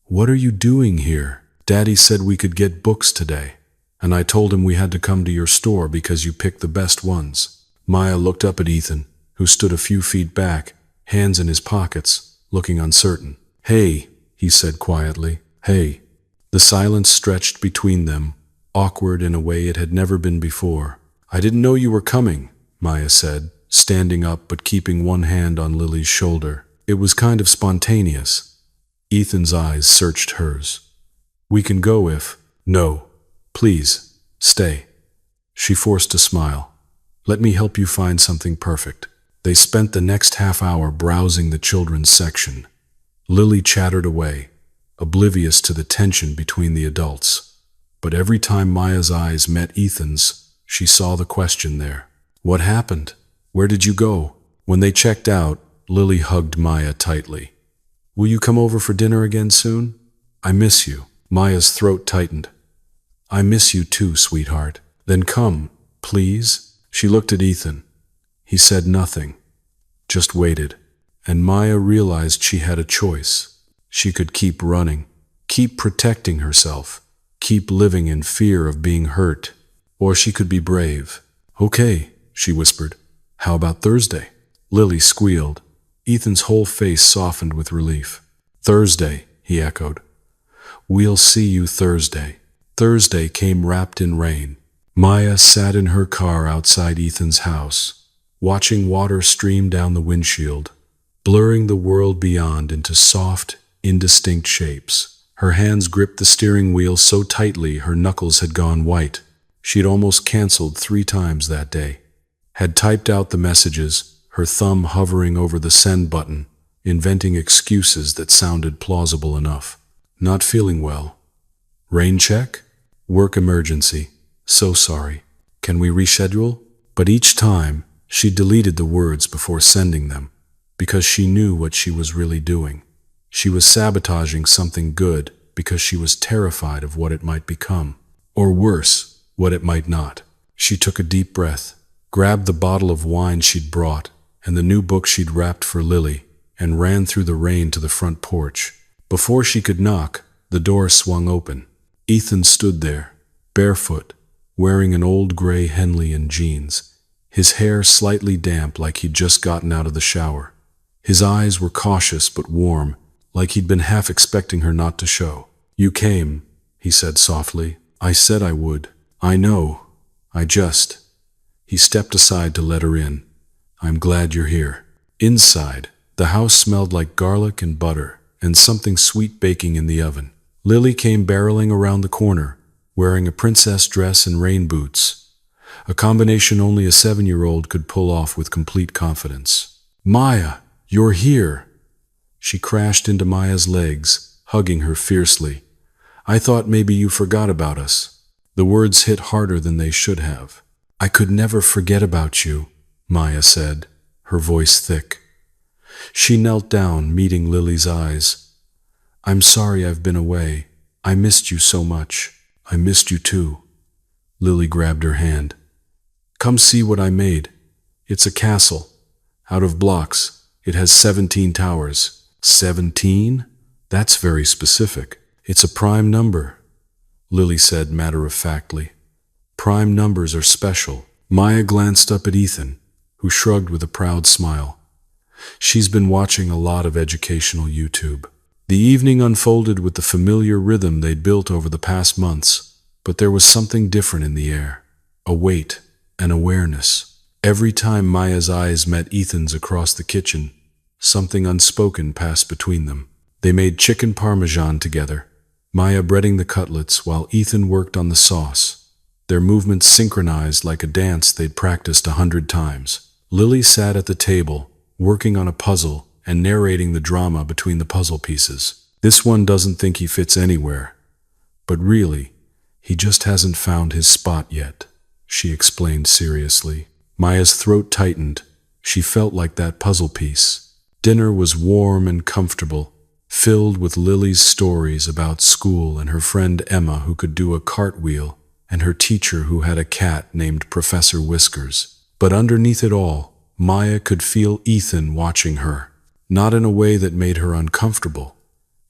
"What are you doing here? Daddy said we could get books today, and I told him we had to come to your store because you picked the best ones." Maya looked up at Ethan, who stood a few feet back, hands in his pockets, looking uncertain. "Hey," he said quietly. "Hey." The silence stretched between them, awkward in a way it had never been before. "I didn't know you were coming," Maya said, standing up but keeping one hand on Lily's shoulder. It was kind of spontaneous. Ethan's eyes searched hers. "We can go if..." "No, please, stay." She forced a smile. "Let me help you find something perfect." They spent the next half hour browsing the children's section. Lily chattered away, oblivious to the tension between the adults. But every time Maya's eyes met Ethan's, she saw the question there. What happened? Where did you go? When they checked out, Lily hugged Maya tightly. Will you come over for dinner again soon? I miss you. Maya's throat tightened. I miss you too, sweetheart. Then come, please. She looked at Ethan. He said nothing, just waited. And Maya realized she had a choice. She could keep running, keep protecting herself, keep living in fear of being hurt, or she could be brave. Okay, she whispered. How about Thursday? Lily squealed. Ethan's whole face softened with relief. Thursday, he echoed. We'll see you Thursday. Thursday came wrapped in rain. Maya sat in her car outside Ethan's house, watching water stream down the windshield, blurring the world beyond into soft, indistinct shapes. Her hands gripped the steering wheel so tightly her knuckles had gone white. She'd almost canceled 3 times that day. Had typed out the messages, her thumb hovering over the send button, inventing excuses that sounded plausible enough. Not feeling well. Rain check? Work emergency. So sorry. Can we reschedule? But each time, she deleted the words before sending them, because she knew what she was really doing. She was sabotaging something good because she was terrified of what it might become. Or worse, what it might not. She took a deep breath, grabbed the bottle of wine she'd brought and the new book she'd wrapped for Lily, and ran through the rain to the front porch. Before she could knock, the door swung open. Ethan stood there, barefoot, wearing an old gray Henley and jeans, his hair slightly damp like he'd just gotten out of the shower. His eyes were cautious but warm, like he'd been half expecting her not to show. You came, he said softly. I said I would. I know. He stepped aside to let her in. I'm glad you're here. Inside, the house smelled like garlic and butter, and something sweet baking in the oven. Lily came barreling around the corner, wearing a princess dress and rain boots, a combination only a 7-year-old could pull off with complete confidence. Maya, you're here! She crashed into Maya's legs, hugging her fiercely. I thought maybe you forgot about us. The words hit harder than they should have. I could never forget about you, Maya said, her voice thick. She knelt down, meeting Lily's eyes. I'm sorry I've been away. I missed you so much. I missed you too. Lily grabbed her hand. Come see what I made. It's a castle. Out of blocks. It has 17 towers. 17? That's very specific. It's a prime number, Lily said matter-of-factly. Prime numbers are special. Maya glanced up at Ethan, who shrugged with a proud smile. She's been watching a lot of educational YouTube. The evening unfolded with the familiar rhythm they'd built over the past months, but there was something different in the air. A weight, an awareness. Every time Maya's eyes met Ethan's across the kitchen, something unspoken passed between them. They made chicken parmesan together, Maya breading the cutlets while Ethan worked on the sauce, their movements synchronized like a dance they'd practiced 100 times. Lily sat at the table, working on a puzzle and narrating the drama between the puzzle pieces. This one doesn't think he fits anywhere, but really, he just hasn't found his spot yet, she explained seriously. Maya's throat tightened. She felt like that puzzle piece. Dinner was warm and comfortable, filled with Lily's stories about school and her friend Emma who could do a cartwheel, and her teacher who had a cat named Professor Whiskers. But underneath it all, Maya could feel Ethan watching her, not in a way that made her uncomfortable,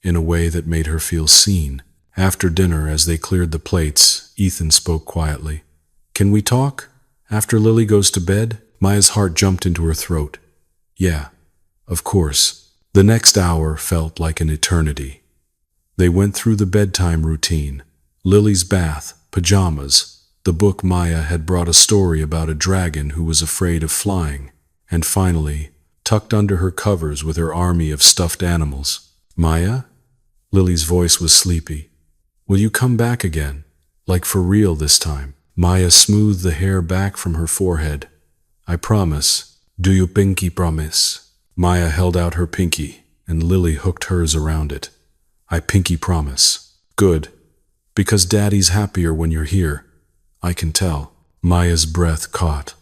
in a way that made her feel seen. After dinner, as they cleared the plates, Ethan spoke quietly. Can we talk? After Lily goes to bed? Maya's heart jumped into her throat. Yeah, of course. The next hour felt like an eternity. They went through the bedtime routine, Lily's bath, pajamas, the book Maya had brought a story about a dragon who was afraid of flying, and finally, tucked under her covers with her army of stuffed animals. Maya? Lily's voice was sleepy. Will you come back again? Like for real this time? Maya smoothed the hair back from her forehead. I promise. Do you pinky promise? Maya held out her pinky, and Lily hooked hers around it. I pinky promise. Good. Because Daddy's happier when you're here. I can tell. Maya's breath caught.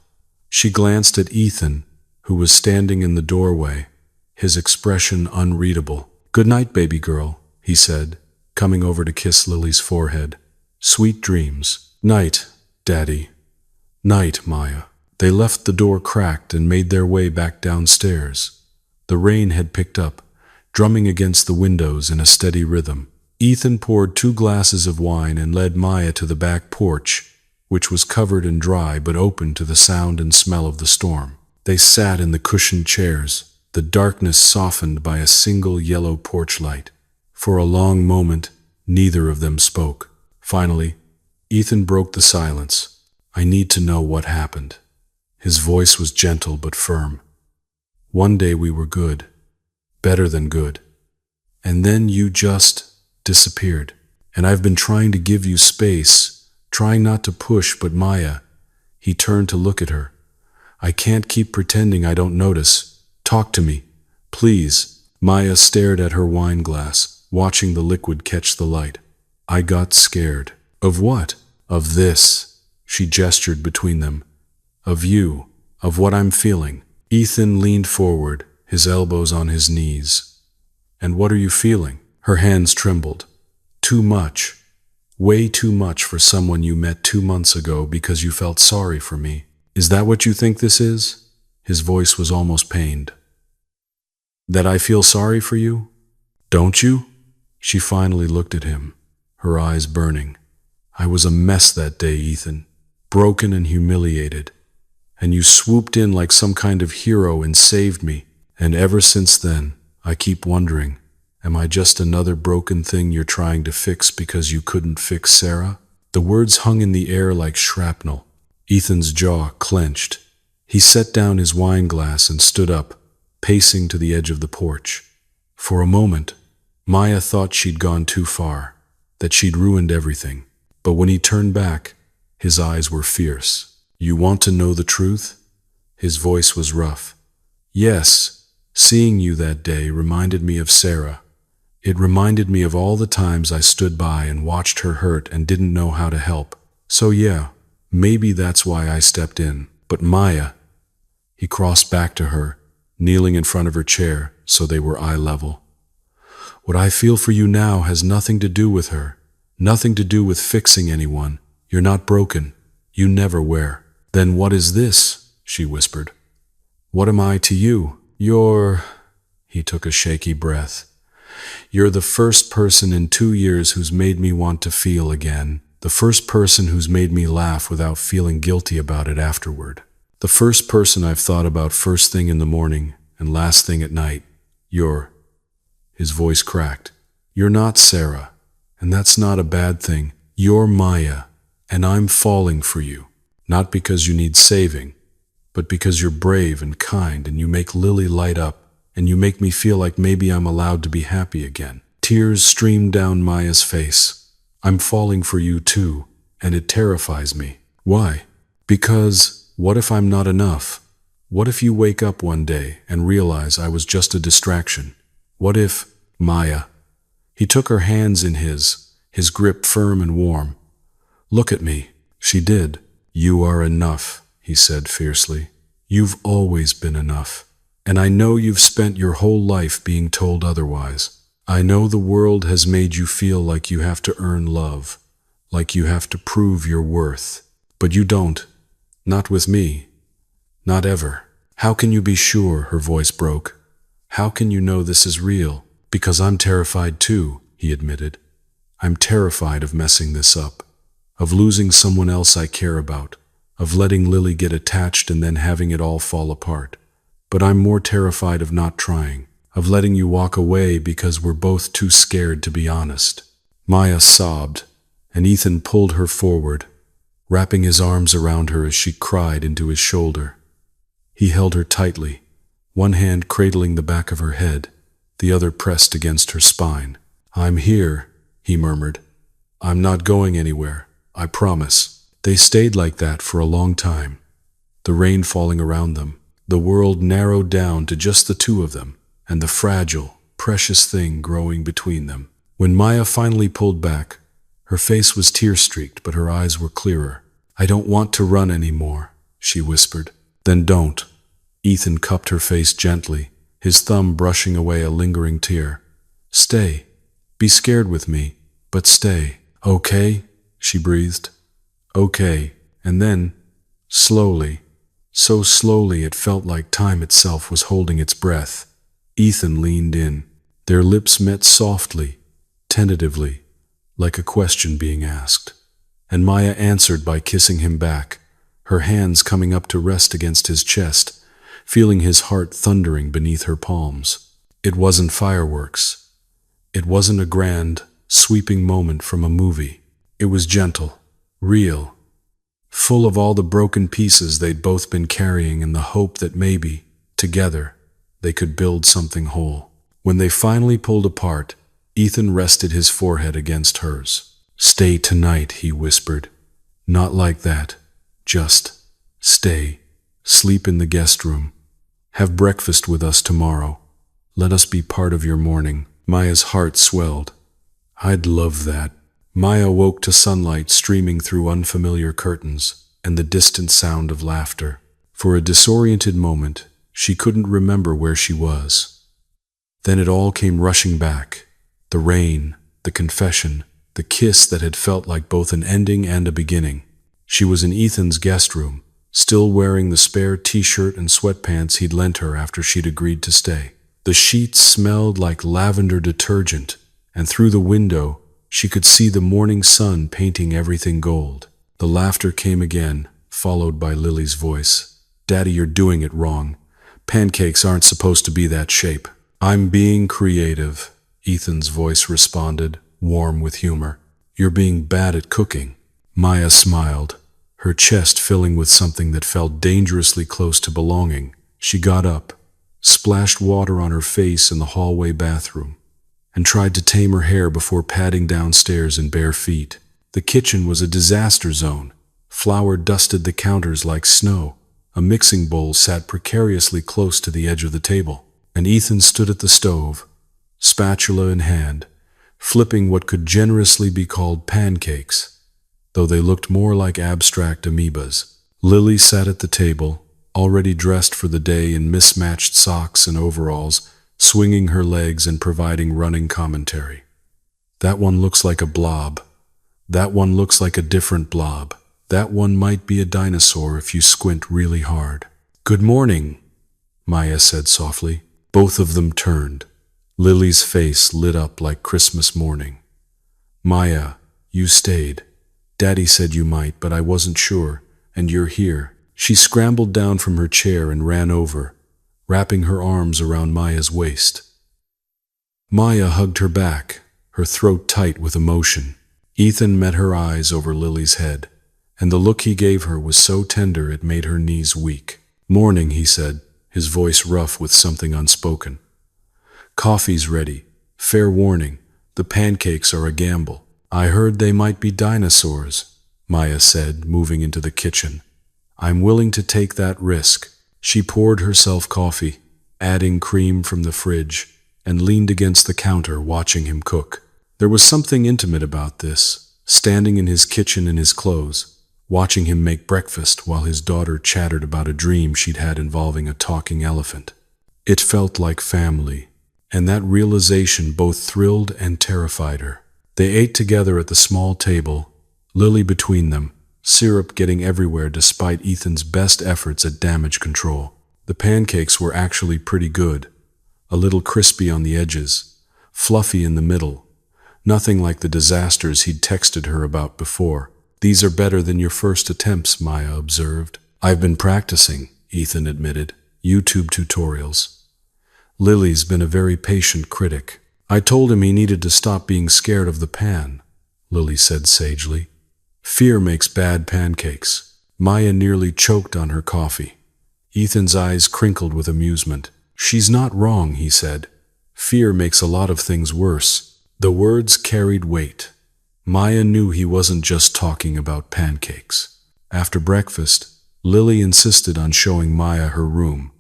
She glanced at Ethan, who was standing in the doorway, his expression unreadable. Good night, baby girl, he said, coming over to kiss Lily's forehead. Sweet dreams. Night, Daddy. Night, Maya. They left the door cracked and made their way back downstairs. The rain had picked up, drumming against the windows in a steady rhythm. Ethan poured 2 glasses of wine and led Maya to the back porch, which was covered and dry but open to the sound and smell of the storm. They sat in the cushioned chairs, the darkness softened by a single yellow porch light. For a long moment, neither of them spoke. Finally, Ethan broke the silence. I need to know what happened. His voice was gentle but firm. One day we were good, better than good. And then you just disappeared. And I've been trying to give you space, trying not to push, but Maya, he turned to look at her. I can't keep pretending I don't notice. Talk to me, please. Maya stared at her wine glass, watching the liquid catch the light. I got scared. Of what? Of this. She gestured between them. Of you. Of what I'm feeling. Ethan leaned forward, his elbows on his knees. And what are you feeling? Her hands trembled. Too much. Way too much for someone you met 2 months ago because you felt sorry for me. Is that what you think this is? His voice was almost pained. That I feel sorry for you? Don't you? She finally looked at him, her eyes burning. I was a mess that day, Ethan. Broken and humiliated. And you swooped in like some kind of hero and saved me. And ever since then, I keep wondering, am I just another broken thing you're trying to fix because you couldn't fix Sarah? The words hung in the air like shrapnel. Ethan's jaw clenched. He set down his wine glass and stood up, pacing to the edge of the porch. For a moment, Maya thought she'd gone too far, that she'd ruined everything. But when he turned back, his eyes were fierce. You want to know the truth? His voice was rough. Yes, seeing you that day reminded me of Sarah. It reminded me of all the times I stood by and watched her hurt and didn't know how to help. So yeah, maybe that's why I stepped in. But Maya, he crossed back to her, kneeling in front of her chair so they were eye level. What I feel for you now has nothing to do with her, nothing to do with fixing anyone. You're not broken. You never were. Then what is this? She whispered. What am I to you? He took a shaky breath. You're the first person in 2 years who's made me want to feel again. The first person who's made me laugh without feeling guilty about it afterward. The first person I've thought about first thing in the morning and last thing at night. His voice cracked. You're not Sarah, and that's not a bad thing. You're Maya, and I'm falling for you. Not because you need saving, but because you're brave and kind and you make Lily light up and you make me feel like maybe I'm allowed to be happy again. Tears streamed down Maya's face. I'm falling for you too, and it terrifies me. Why? Because what if I'm not enough? What if you wake up one day and realize I was just a distraction? What if, Maya? He took her hands in his grip firm and warm. Look at me. She did. You are enough, he said fiercely. You've always been enough. And I know you've spent your whole life being told otherwise. I know the world has made you feel like you have to earn love, like you have to prove your worth. But you don't. Not with me. Not ever. How can you be sure? Her voice broke. How can you know this is real? Because I'm terrified too, he admitted. I'm terrified of messing this up, of losing someone else I care about, of letting Lily get attached and then having it all fall apart. But I'm more terrified of not trying, of letting you walk away because we're both too scared to be honest. Maya sobbed, and Ethan pulled her forward, wrapping his arms around her as she cried into his shoulder. He held her tightly, one hand cradling the back of her head, the other pressed against her spine. I'm here, he murmured. I'm not going anywhere, I promise. They stayed like that for a long time, the rain falling around them, The world narrowed down to just the two of them, and the fragile, precious thing growing between them. When Maya finally pulled back, her face was tear-streaked, but her eyes were clearer. "I don't want to run anymore," she whispered. "Then don't." Ethan cupped her face gently, his thumb brushing away a lingering tear. "Stay. Be scared with me, but stay." "Okay," she breathed. "Okay." And then, slowly, so slowly it felt like time itself was holding its breath, Ethan leaned in. Their lips met softly, tentatively, like a question being asked. And Maya answered by kissing him back, her hands coming up to rest against his chest, feeling his heart thundering beneath her palms. It wasn't fireworks. It wasn't a grand, sweeping moment from a movie. It was gentle, real, full of all the broken pieces they'd both been carrying and the hope that maybe, together, they could build something whole. When they finally pulled apart, Ethan rested his forehead against hers. "Stay tonight," he whispered. "Not like that. Just stay. Sleep in the guest room. Have breakfast with us tomorrow. Let us be part of your morning." Maya's heart swelled. "I'd love that." Maya woke to sunlight streaming through unfamiliar curtains and the distant sound of laughter. For a disoriented moment, she couldn't remember where she was. Then it all came rushing back. The rain, the confession, the kiss that had felt like both an ending and a beginning. She was in Ethan's guest room, still wearing the spare t-shirt and sweatpants he'd lent her after she'd agreed to stay. The sheets smelled like lavender detergent, and through the window, she could see the morning sun painting everything gold. The laughter came again, followed by Lily's voice. "Daddy, you're doing it wrong. Pancakes aren't supposed to be that shape." "I'm being creative," Ethan's voice responded, warm with humor. "You're being bad at cooking." Maya smiled, her chest filling with something that felt dangerously close to belonging. She got up, splashed water on her face in the hallway bathroom, and tried to tame her hair before padding downstairs in bare feet. The kitchen was a disaster zone. Flour dusted the counters like snow. A mixing bowl sat precariously close to the edge of the table, and Ethan stood at the stove, spatula in hand, flipping what could generously be called pancakes, though they looked more like abstract amoebas. Lily sat at the table, already dressed for the day in mismatched socks and overalls, swinging her legs and providing running commentary. "That one looks like a blob. That one looks like a different blob. That one might be a dinosaur if you squint really hard." "Good morning," Maya said softly. Both of them turned. Lily's face lit up like Christmas morning. "Maya, you stayed. Daddy said you might, but I wasn't sure, and you're here." She scrambled down from her chair and ran over, wrapping her arms around Maya's waist. Maya hugged her back, her throat tight with emotion. Ethan met her eyes over Lily's head, and the look he gave her was so tender it made her knees weak. "Morning," he said, his voice rough with something unspoken. "Coffee's ready. Fair warning, the pancakes are a gamble." "I heard they might be dinosaurs," Maya said, moving into the kitchen. "I'm willing to take that risk." She poured herself coffee, adding cream from the fridge, and leaned against the counter watching him cook. There was something intimate about this, standing in his kitchen in his clothes, watching him make breakfast while his daughter chattered about a dream she'd had involving a talking elephant. It felt like family, and that realization both thrilled and terrified her. They ate together at the small table, Lily between them, syrup getting everywhere despite Ethan's best efforts at damage control. The pancakes were actually pretty good, a little crispy on the edges, fluffy in the middle, nothing like the disasters he'd texted her about before. "These are better than your first attempts," Maya observed. "I've been practicing," Ethan admitted. "YouTube tutorials." Lily's been a very patient critic. "I told him he needed to stop being scared of the pan," Lily said sagely. "Fear makes bad pancakes." Maya nearly choked on her coffee. Ethan's eyes crinkled with amusement. "She's not wrong," he said. "Fear makes a lot of things worse." The words carried weight. Maya knew he wasn't just talking about pancakes. After breakfast, Lily insisted on showing Maya her room.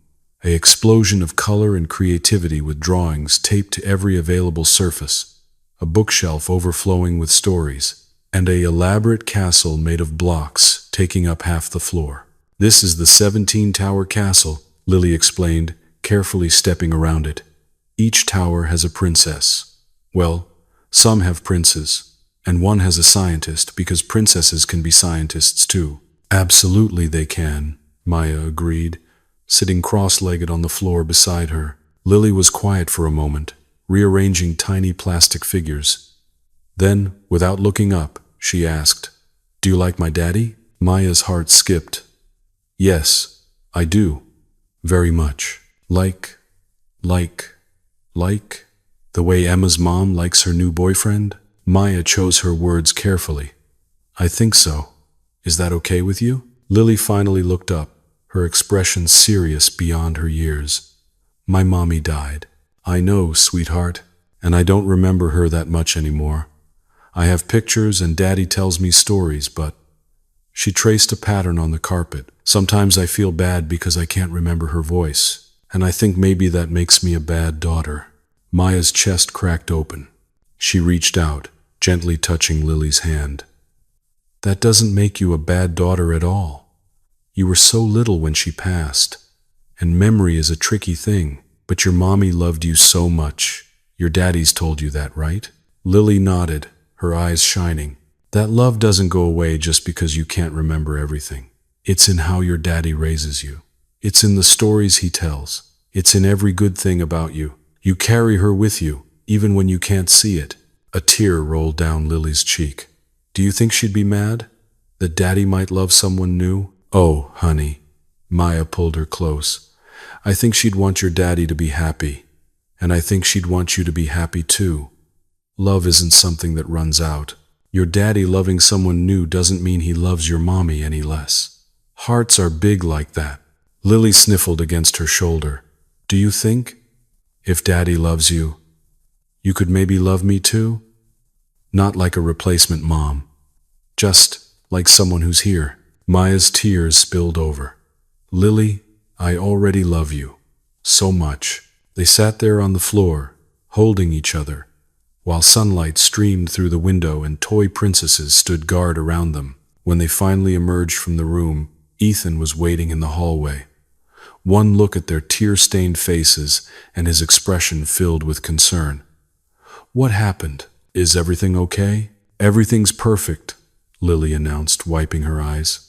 An explosion of color and creativity with drawings taped to every available surface, a bookshelf overflowing with stories, and an elaborate castle made of blocks taking up half the floor. "This is the 17-tower castle," Lily explained, carefully stepping around it. "Each tower has a princess. Well, some have princes, and one has a scientist because princesses can be scientists too." "Absolutely they can," Maya agreed, sitting cross-legged on the floor beside her. Lily was quiet for a moment, rearranging tiny plastic figures. Then, without looking up, she asked, "Do you like my daddy?" Maya's heart skipped. "Yes, I do. Very much. Like the way Emma's mom likes her new boyfriend?" Maya chose her words carefully. "I think so. Is that okay with you?" Lily finally looked up, her expression serious beyond her years. "My mommy died." "I know, sweetheart, and I don't remember her that much anymore. I have pictures and Daddy tells me stories, but..." She traced a pattern on the carpet. "Sometimes I feel bad because I can't remember her voice, and I think maybe that makes me a bad daughter." Maya's chest cracked open. She reached out, gently touching Lily's hand. "That doesn't make you a bad daughter at all. You were so little when she passed, and memory is a tricky thing, but your mommy loved you so much. Your daddy's told you that, right?" Lily nodded, her eyes shining. "That love doesn't go away just because you can't remember everything. It's in how your daddy raises you. It's in the stories he tells. It's in every good thing about you. You carry her with you, even when you can't see it." A tear rolled down Lily's cheek. "Do you think she'd be mad? That Daddy might love someone new?" "Oh, honey." Maya pulled her close. "I think she'd want your daddy to be happy, and I think she'd want you to be happy too. Love isn't something that runs out. Your daddy loving someone new doesn't mean he loves your mommy any less. Hearts are big like that." Lily sniffled against her shoulder. "Do you think, if Daddy loves you, you could maybe love me too? Not like a replacement mom, just like someone who's here." Maya's tears spilled over. "Lily, I already love you. So much." They sat there on the floor, holding each other, while sunlight streamed through the window and toy princesses stood guard around them. When they finally emerged from the room, Ethan was waiting in the hallway. One look at their tear-stained faces, and his expression filled with concern. "What happened? Is everything okay?" "Everything's perfect," Lily announced, wiping her eyes.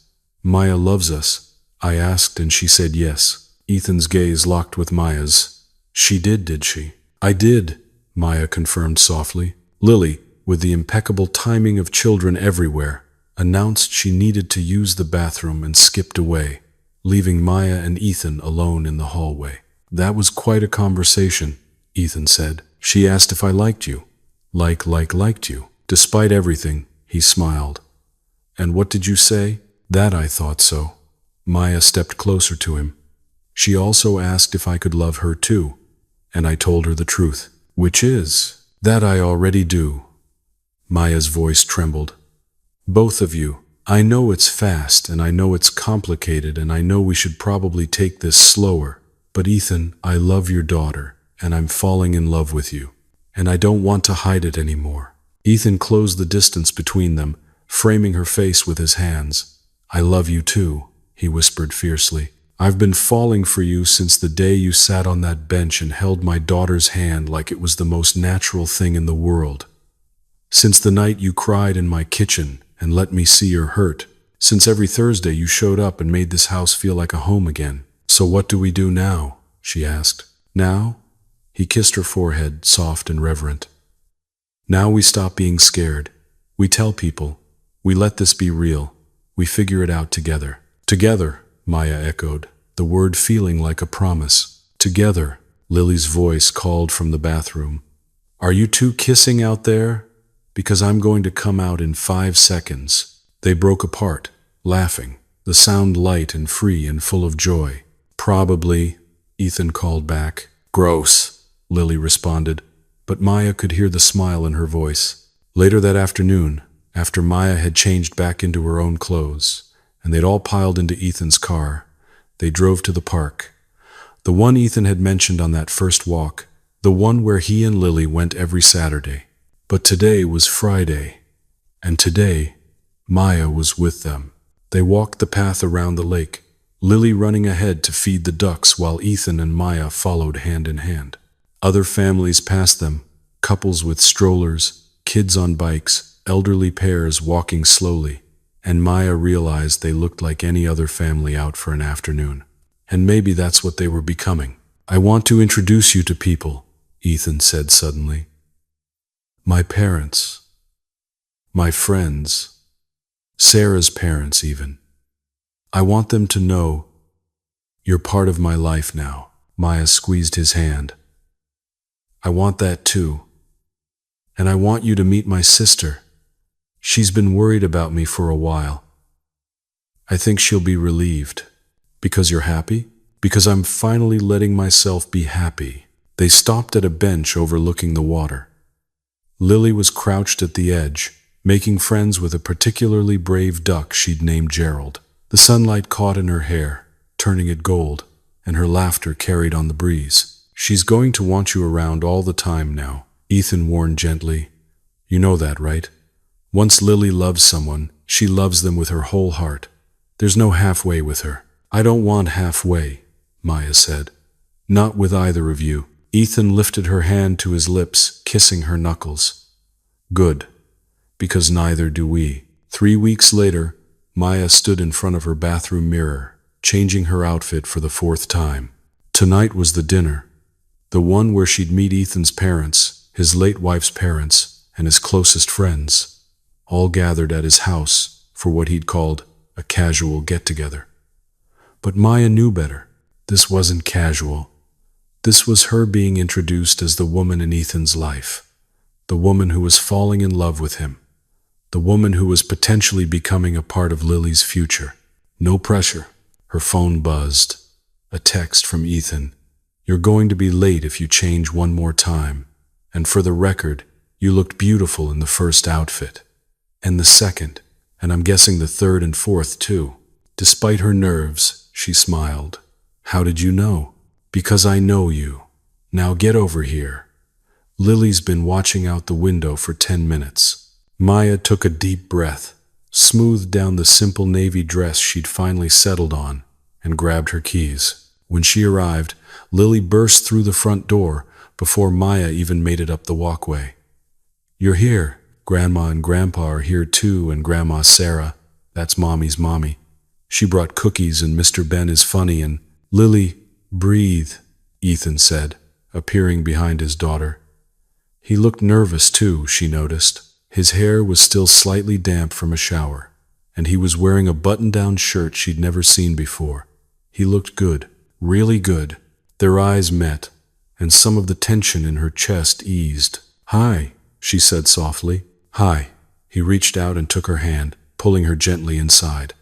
"Maya loves us. I asked and she said yes." Ethan's gaze locked with Maya's. "She did she?" "I did," Maya confirmed softly. Lily, with the impeccable timing of children everywhere, announced she needed to use the bathroom and skipped away, leaving Maya and Ethan alone in the hallway. "That was quite a conversation," Ethan said. "She asked if I liked you. Liked you." "Despite everything," he smiled. "And what did you say?" "That I thought so." Maya stepped closer to him. "She also asked if I could love her too, and I told her the truth." "Which is?" "That I already do." Maya's voice trembled. "Both of you. I know it's fast, and I know it's complicated, and I know we should probably take this slower, but Ethan, I love your daughter, and I'm falling in love with you, and I don't want to hide it anymore." Ethan closed the distance between them, framing her face with his hands. "I love you too," he whispered fiercely. "I've been falling for you since the day you sat on that bench and held my daughter's hand like it was the most natural thing in the world. Since the night you cried in my kitchen and let me see your hurt. Since every Thursday you showed up and made this house feel like a home again. So what do we do now?" she asked. "Now?" He kissed her forehead, soft and reverent. "Now we stop being scared. We tell people. We let this be real. We figure it out together." "Together," Maya echoed, the word feeling like a promise. "Together," Lily's voice called from the bathroom. "Are you two kissing out there? Because I'm going to come out in 5 seconds." They broke apart, laughing, the sound light and free and full of joy. "Probably," Ethan called back. "Gross," Lily responded, but Maya could hear the smile in her voice. Later that afternoon, after Maya had changed back into her own clothes, and they'd all piled into Ethan's car, they drove to the park. The one Ethan had mentioned on that first walk, the one where he and Lily went every Saturday. But today was Friday, and today, Maya was with them. They walked the path around the lake, Lily running ahead to feed the ducks while Ethan and Maya followed hand in hand. Other families passed them, couples with strollers, kids on bikes, elderly pairs walking slowly, and Maya realized they looked like any other family out for an afternoon. And maybe that's what they were becoming. "I want to introduce you to people," Ethan said suddenly. "My parents. My friends. Sarah's parents even. I want them to know you're part of my life now." Maya squeezed his hand. "I want that too. And I want you to meet my sister. She's been worried about me for a while. I think she'll be relieved." "Because you're happy?" "Because I'm finally letting myself be happy." They stopped at a bench overlooking the water. Lily was crouched at the edge, making friends with a particularly brave duck she'd named Gerald. The sunlight caught in her hair, turning it gold, and her laughter carried on the breeze. "She's going to want you around all the time now," Ethan warned gently. "You know that, right? Once Lily loves someone, she loves them with her whole heart. There's no halfway with her." "I don't want halfway," Maya said. "Not with either of you." Ethan lifted her hand to his lips, kissing her knuckles. "Good, because neither do we." 3 weeks later, Maya stood in front of her bathroom mirror, changing her outfit for the 4th time. Tonight was the dinner, the one where she'd meet Ethan's parents, his late wife's parents, and his closest friends, all gathered at his house for what he'd called a casual get-together. But Maya knew better. This wasn't casual. This was her being introduced as the woman in Ethan's life, the woman who was falling in love with him, the woman who was potentially becoming a part of Lily's future. No pressure. Her phone buzzed. A text from Ethan. "You're going to be late if you change one more time. And for the record, you looked beautiful in the first outfit. And the second, and I'm guessing the third and fourth too." Despite her nerves, she smiled. "How did you know?" "Because I know you. Now get over here. Lily's been watching out the window for 10 minutes. Maya took a deep breath, smoothed down the simple navy dress she'd finally settled on, and grabbed her keys. When she arrived, Lily burst through the front door before Maya even made it up the walkway. "You're here. Grandma and Grandpa are here too, and Grandma Sarah. That's Mommy's mommy. She brought cookies, and Mr. Ben is funny, and—" "Lily, breathe," Ethan said, appearing behind his daughter. He looked nervous too, she noticed. His hair was still slightly damp from a shower, and he was wearing a button-down shirt she'd never seen before. He looked good, really good. Their eyes met, and some of the tension in her chest eased. "Hi," she said softly. "Hi." He reached out and took her hand, pulling her gently inside.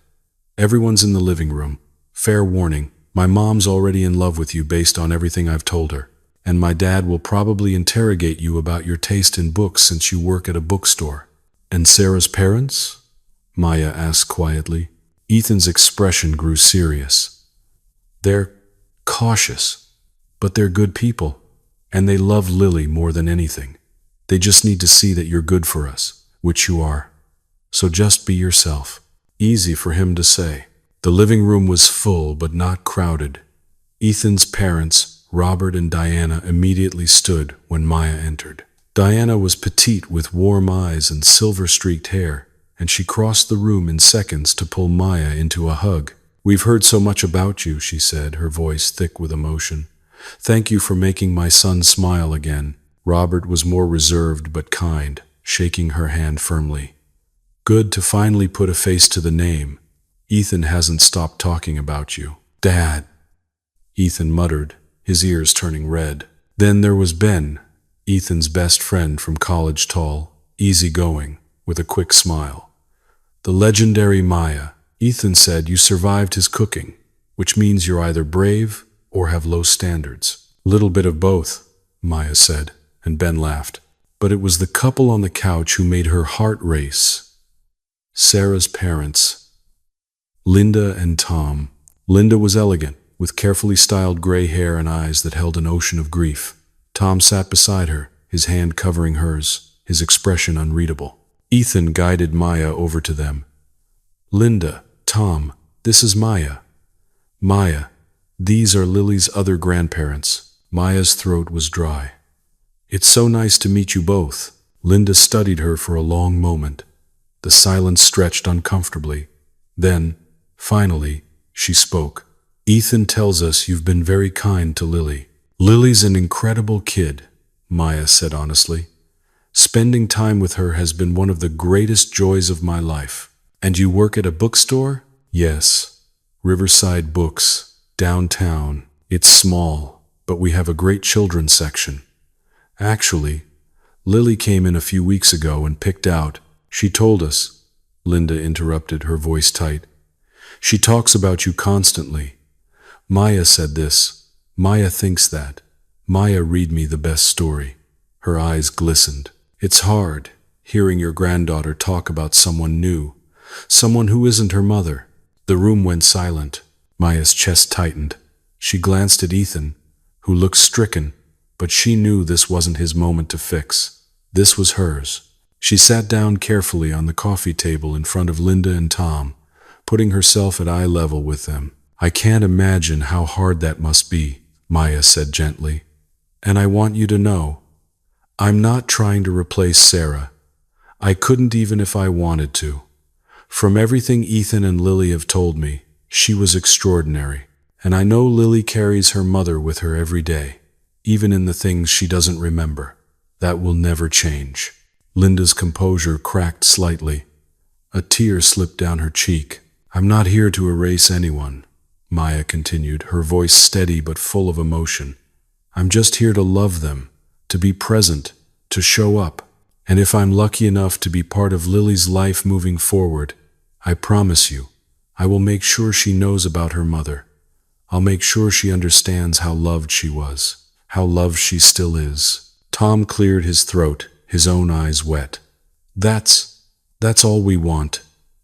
"Everyone's in the living room. Fair warning, my mom's already in love with you based on everything I've told her. And my dad will probably interrogate you about your taste in books since you work at a bookstore." "And Sarah's parents?" Maya asked quietly. Ethan's expression grew serious. "They're cautious, but they're good people, and they love Lily more than anything. They just need to see that you're good for us, which you are. So just be yourself." Easy for him to say. The living room was full but not crowded. Ethan's parents, Robert and Diana, immediately stood when Maya entered. Diana was petite with warm eyes and silver-streaked hair, and she crossed the room in seconds to pull Maya into a hug. "We've heard so much about you," she said, her voice thick with emotion. "Thank you for making my son smile again." Robert was more reserved but kind, shaking her hand firmly. "Good to finally put a face to the name. Ethan hasn't stopped talking about you." "Dad," Ethan muttered, his ears turning red. Then there was Ben, Ethan's best friend from college, tall, easygoing, with a quick smile. "The legendary Maya. Ethan said you survived his cooking, which means you're either brave or have low standards." "Little bit of both," Maya said, and Ben laughed. But it was the couple on the couch who made her heart race. Sarah's parents. Linda and Tom. Linda was elegant, with carefully styled gray hair and eyes that held an ocean of grief. Tom sat beside her, his hand covering hers, his expression unreadable. Ethan guided Maya over to them. "Linda, Tom, this is Maya. Maya, these are Lily's other grandparents." Maya's throat was dry. "It's so nice to meet you both." Linda studied her for a long moment. The silence stretched uncomfortably. Then, finally, she spoke. "Ethan tells us you've been very kind to Lily." "Lily's an incredible kid," Maya said honestly. "Spending time with her has been one of the greatest joys of my life." "And you work at a bookstore?" "Yes. Riverside Books, downtown. It's small, but we have a great children's section. Actually, Lily came in a few weeks ago and picked out. She told us," Linda interrupted, her voice tight. "She talks about you constantly. Maya said this. Maya thinks that. Maya read me the best story." Her eyes glistened. "It's hard, hearing your granddaughter talk about someone new, someone who isn't her mother." The room went silent. Maya's chest tightened. She glanced at Ethan, who looked stricken, but she knew this wasn't his moment to fix. This was hers. She sat down carefully on the coffee table in front of Linda and Tom, putting herself at eye level with them. "I can't imagine how hard that must be," Maya said gently. "And I want you to know, I'm not trying to replace Sarah. I couldn't even if I wanted to. From everything Ethan and Lily have told me, she was extraordinary. And I know Lily carries her mother with her every day, even in the things she doesn't remember. That will never change." Linda's composure cracked slightly. A tear slipped down her cheek. "I'm not here to erase anyone," Maya continued, her voice steady but full of emotion. "I'm just here to love them, to be present, to show up. And if I'm lucky enough to be part of Lily's life moving forward, I promise you, I will make sure she knows about her mother. I'll make sure she understands how loved she was, how loved she still is." Tom cleared his throat, his own eyes wet. That's all we want.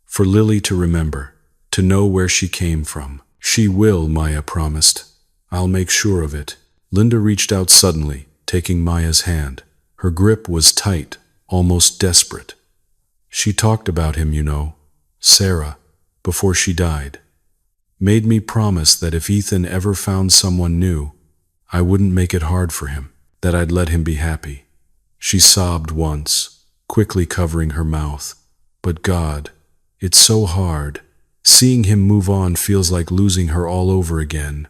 For Lily to remember, to know where she came from." "She will," Maya promised. "I'll make sure of it." Linda reached out suddenly, taking Maya's hand. Her grip was tight, almost desperate. "She talked about him, you know, Sarah, before she died. Made me promise that if Ethan ever found someone new, I wouldn't make it hard for him, that I'd let him be happy." She sobbed once, quickly covering her mouth. "But God, it's so hard. Seeing him move on feels like losing her all over again."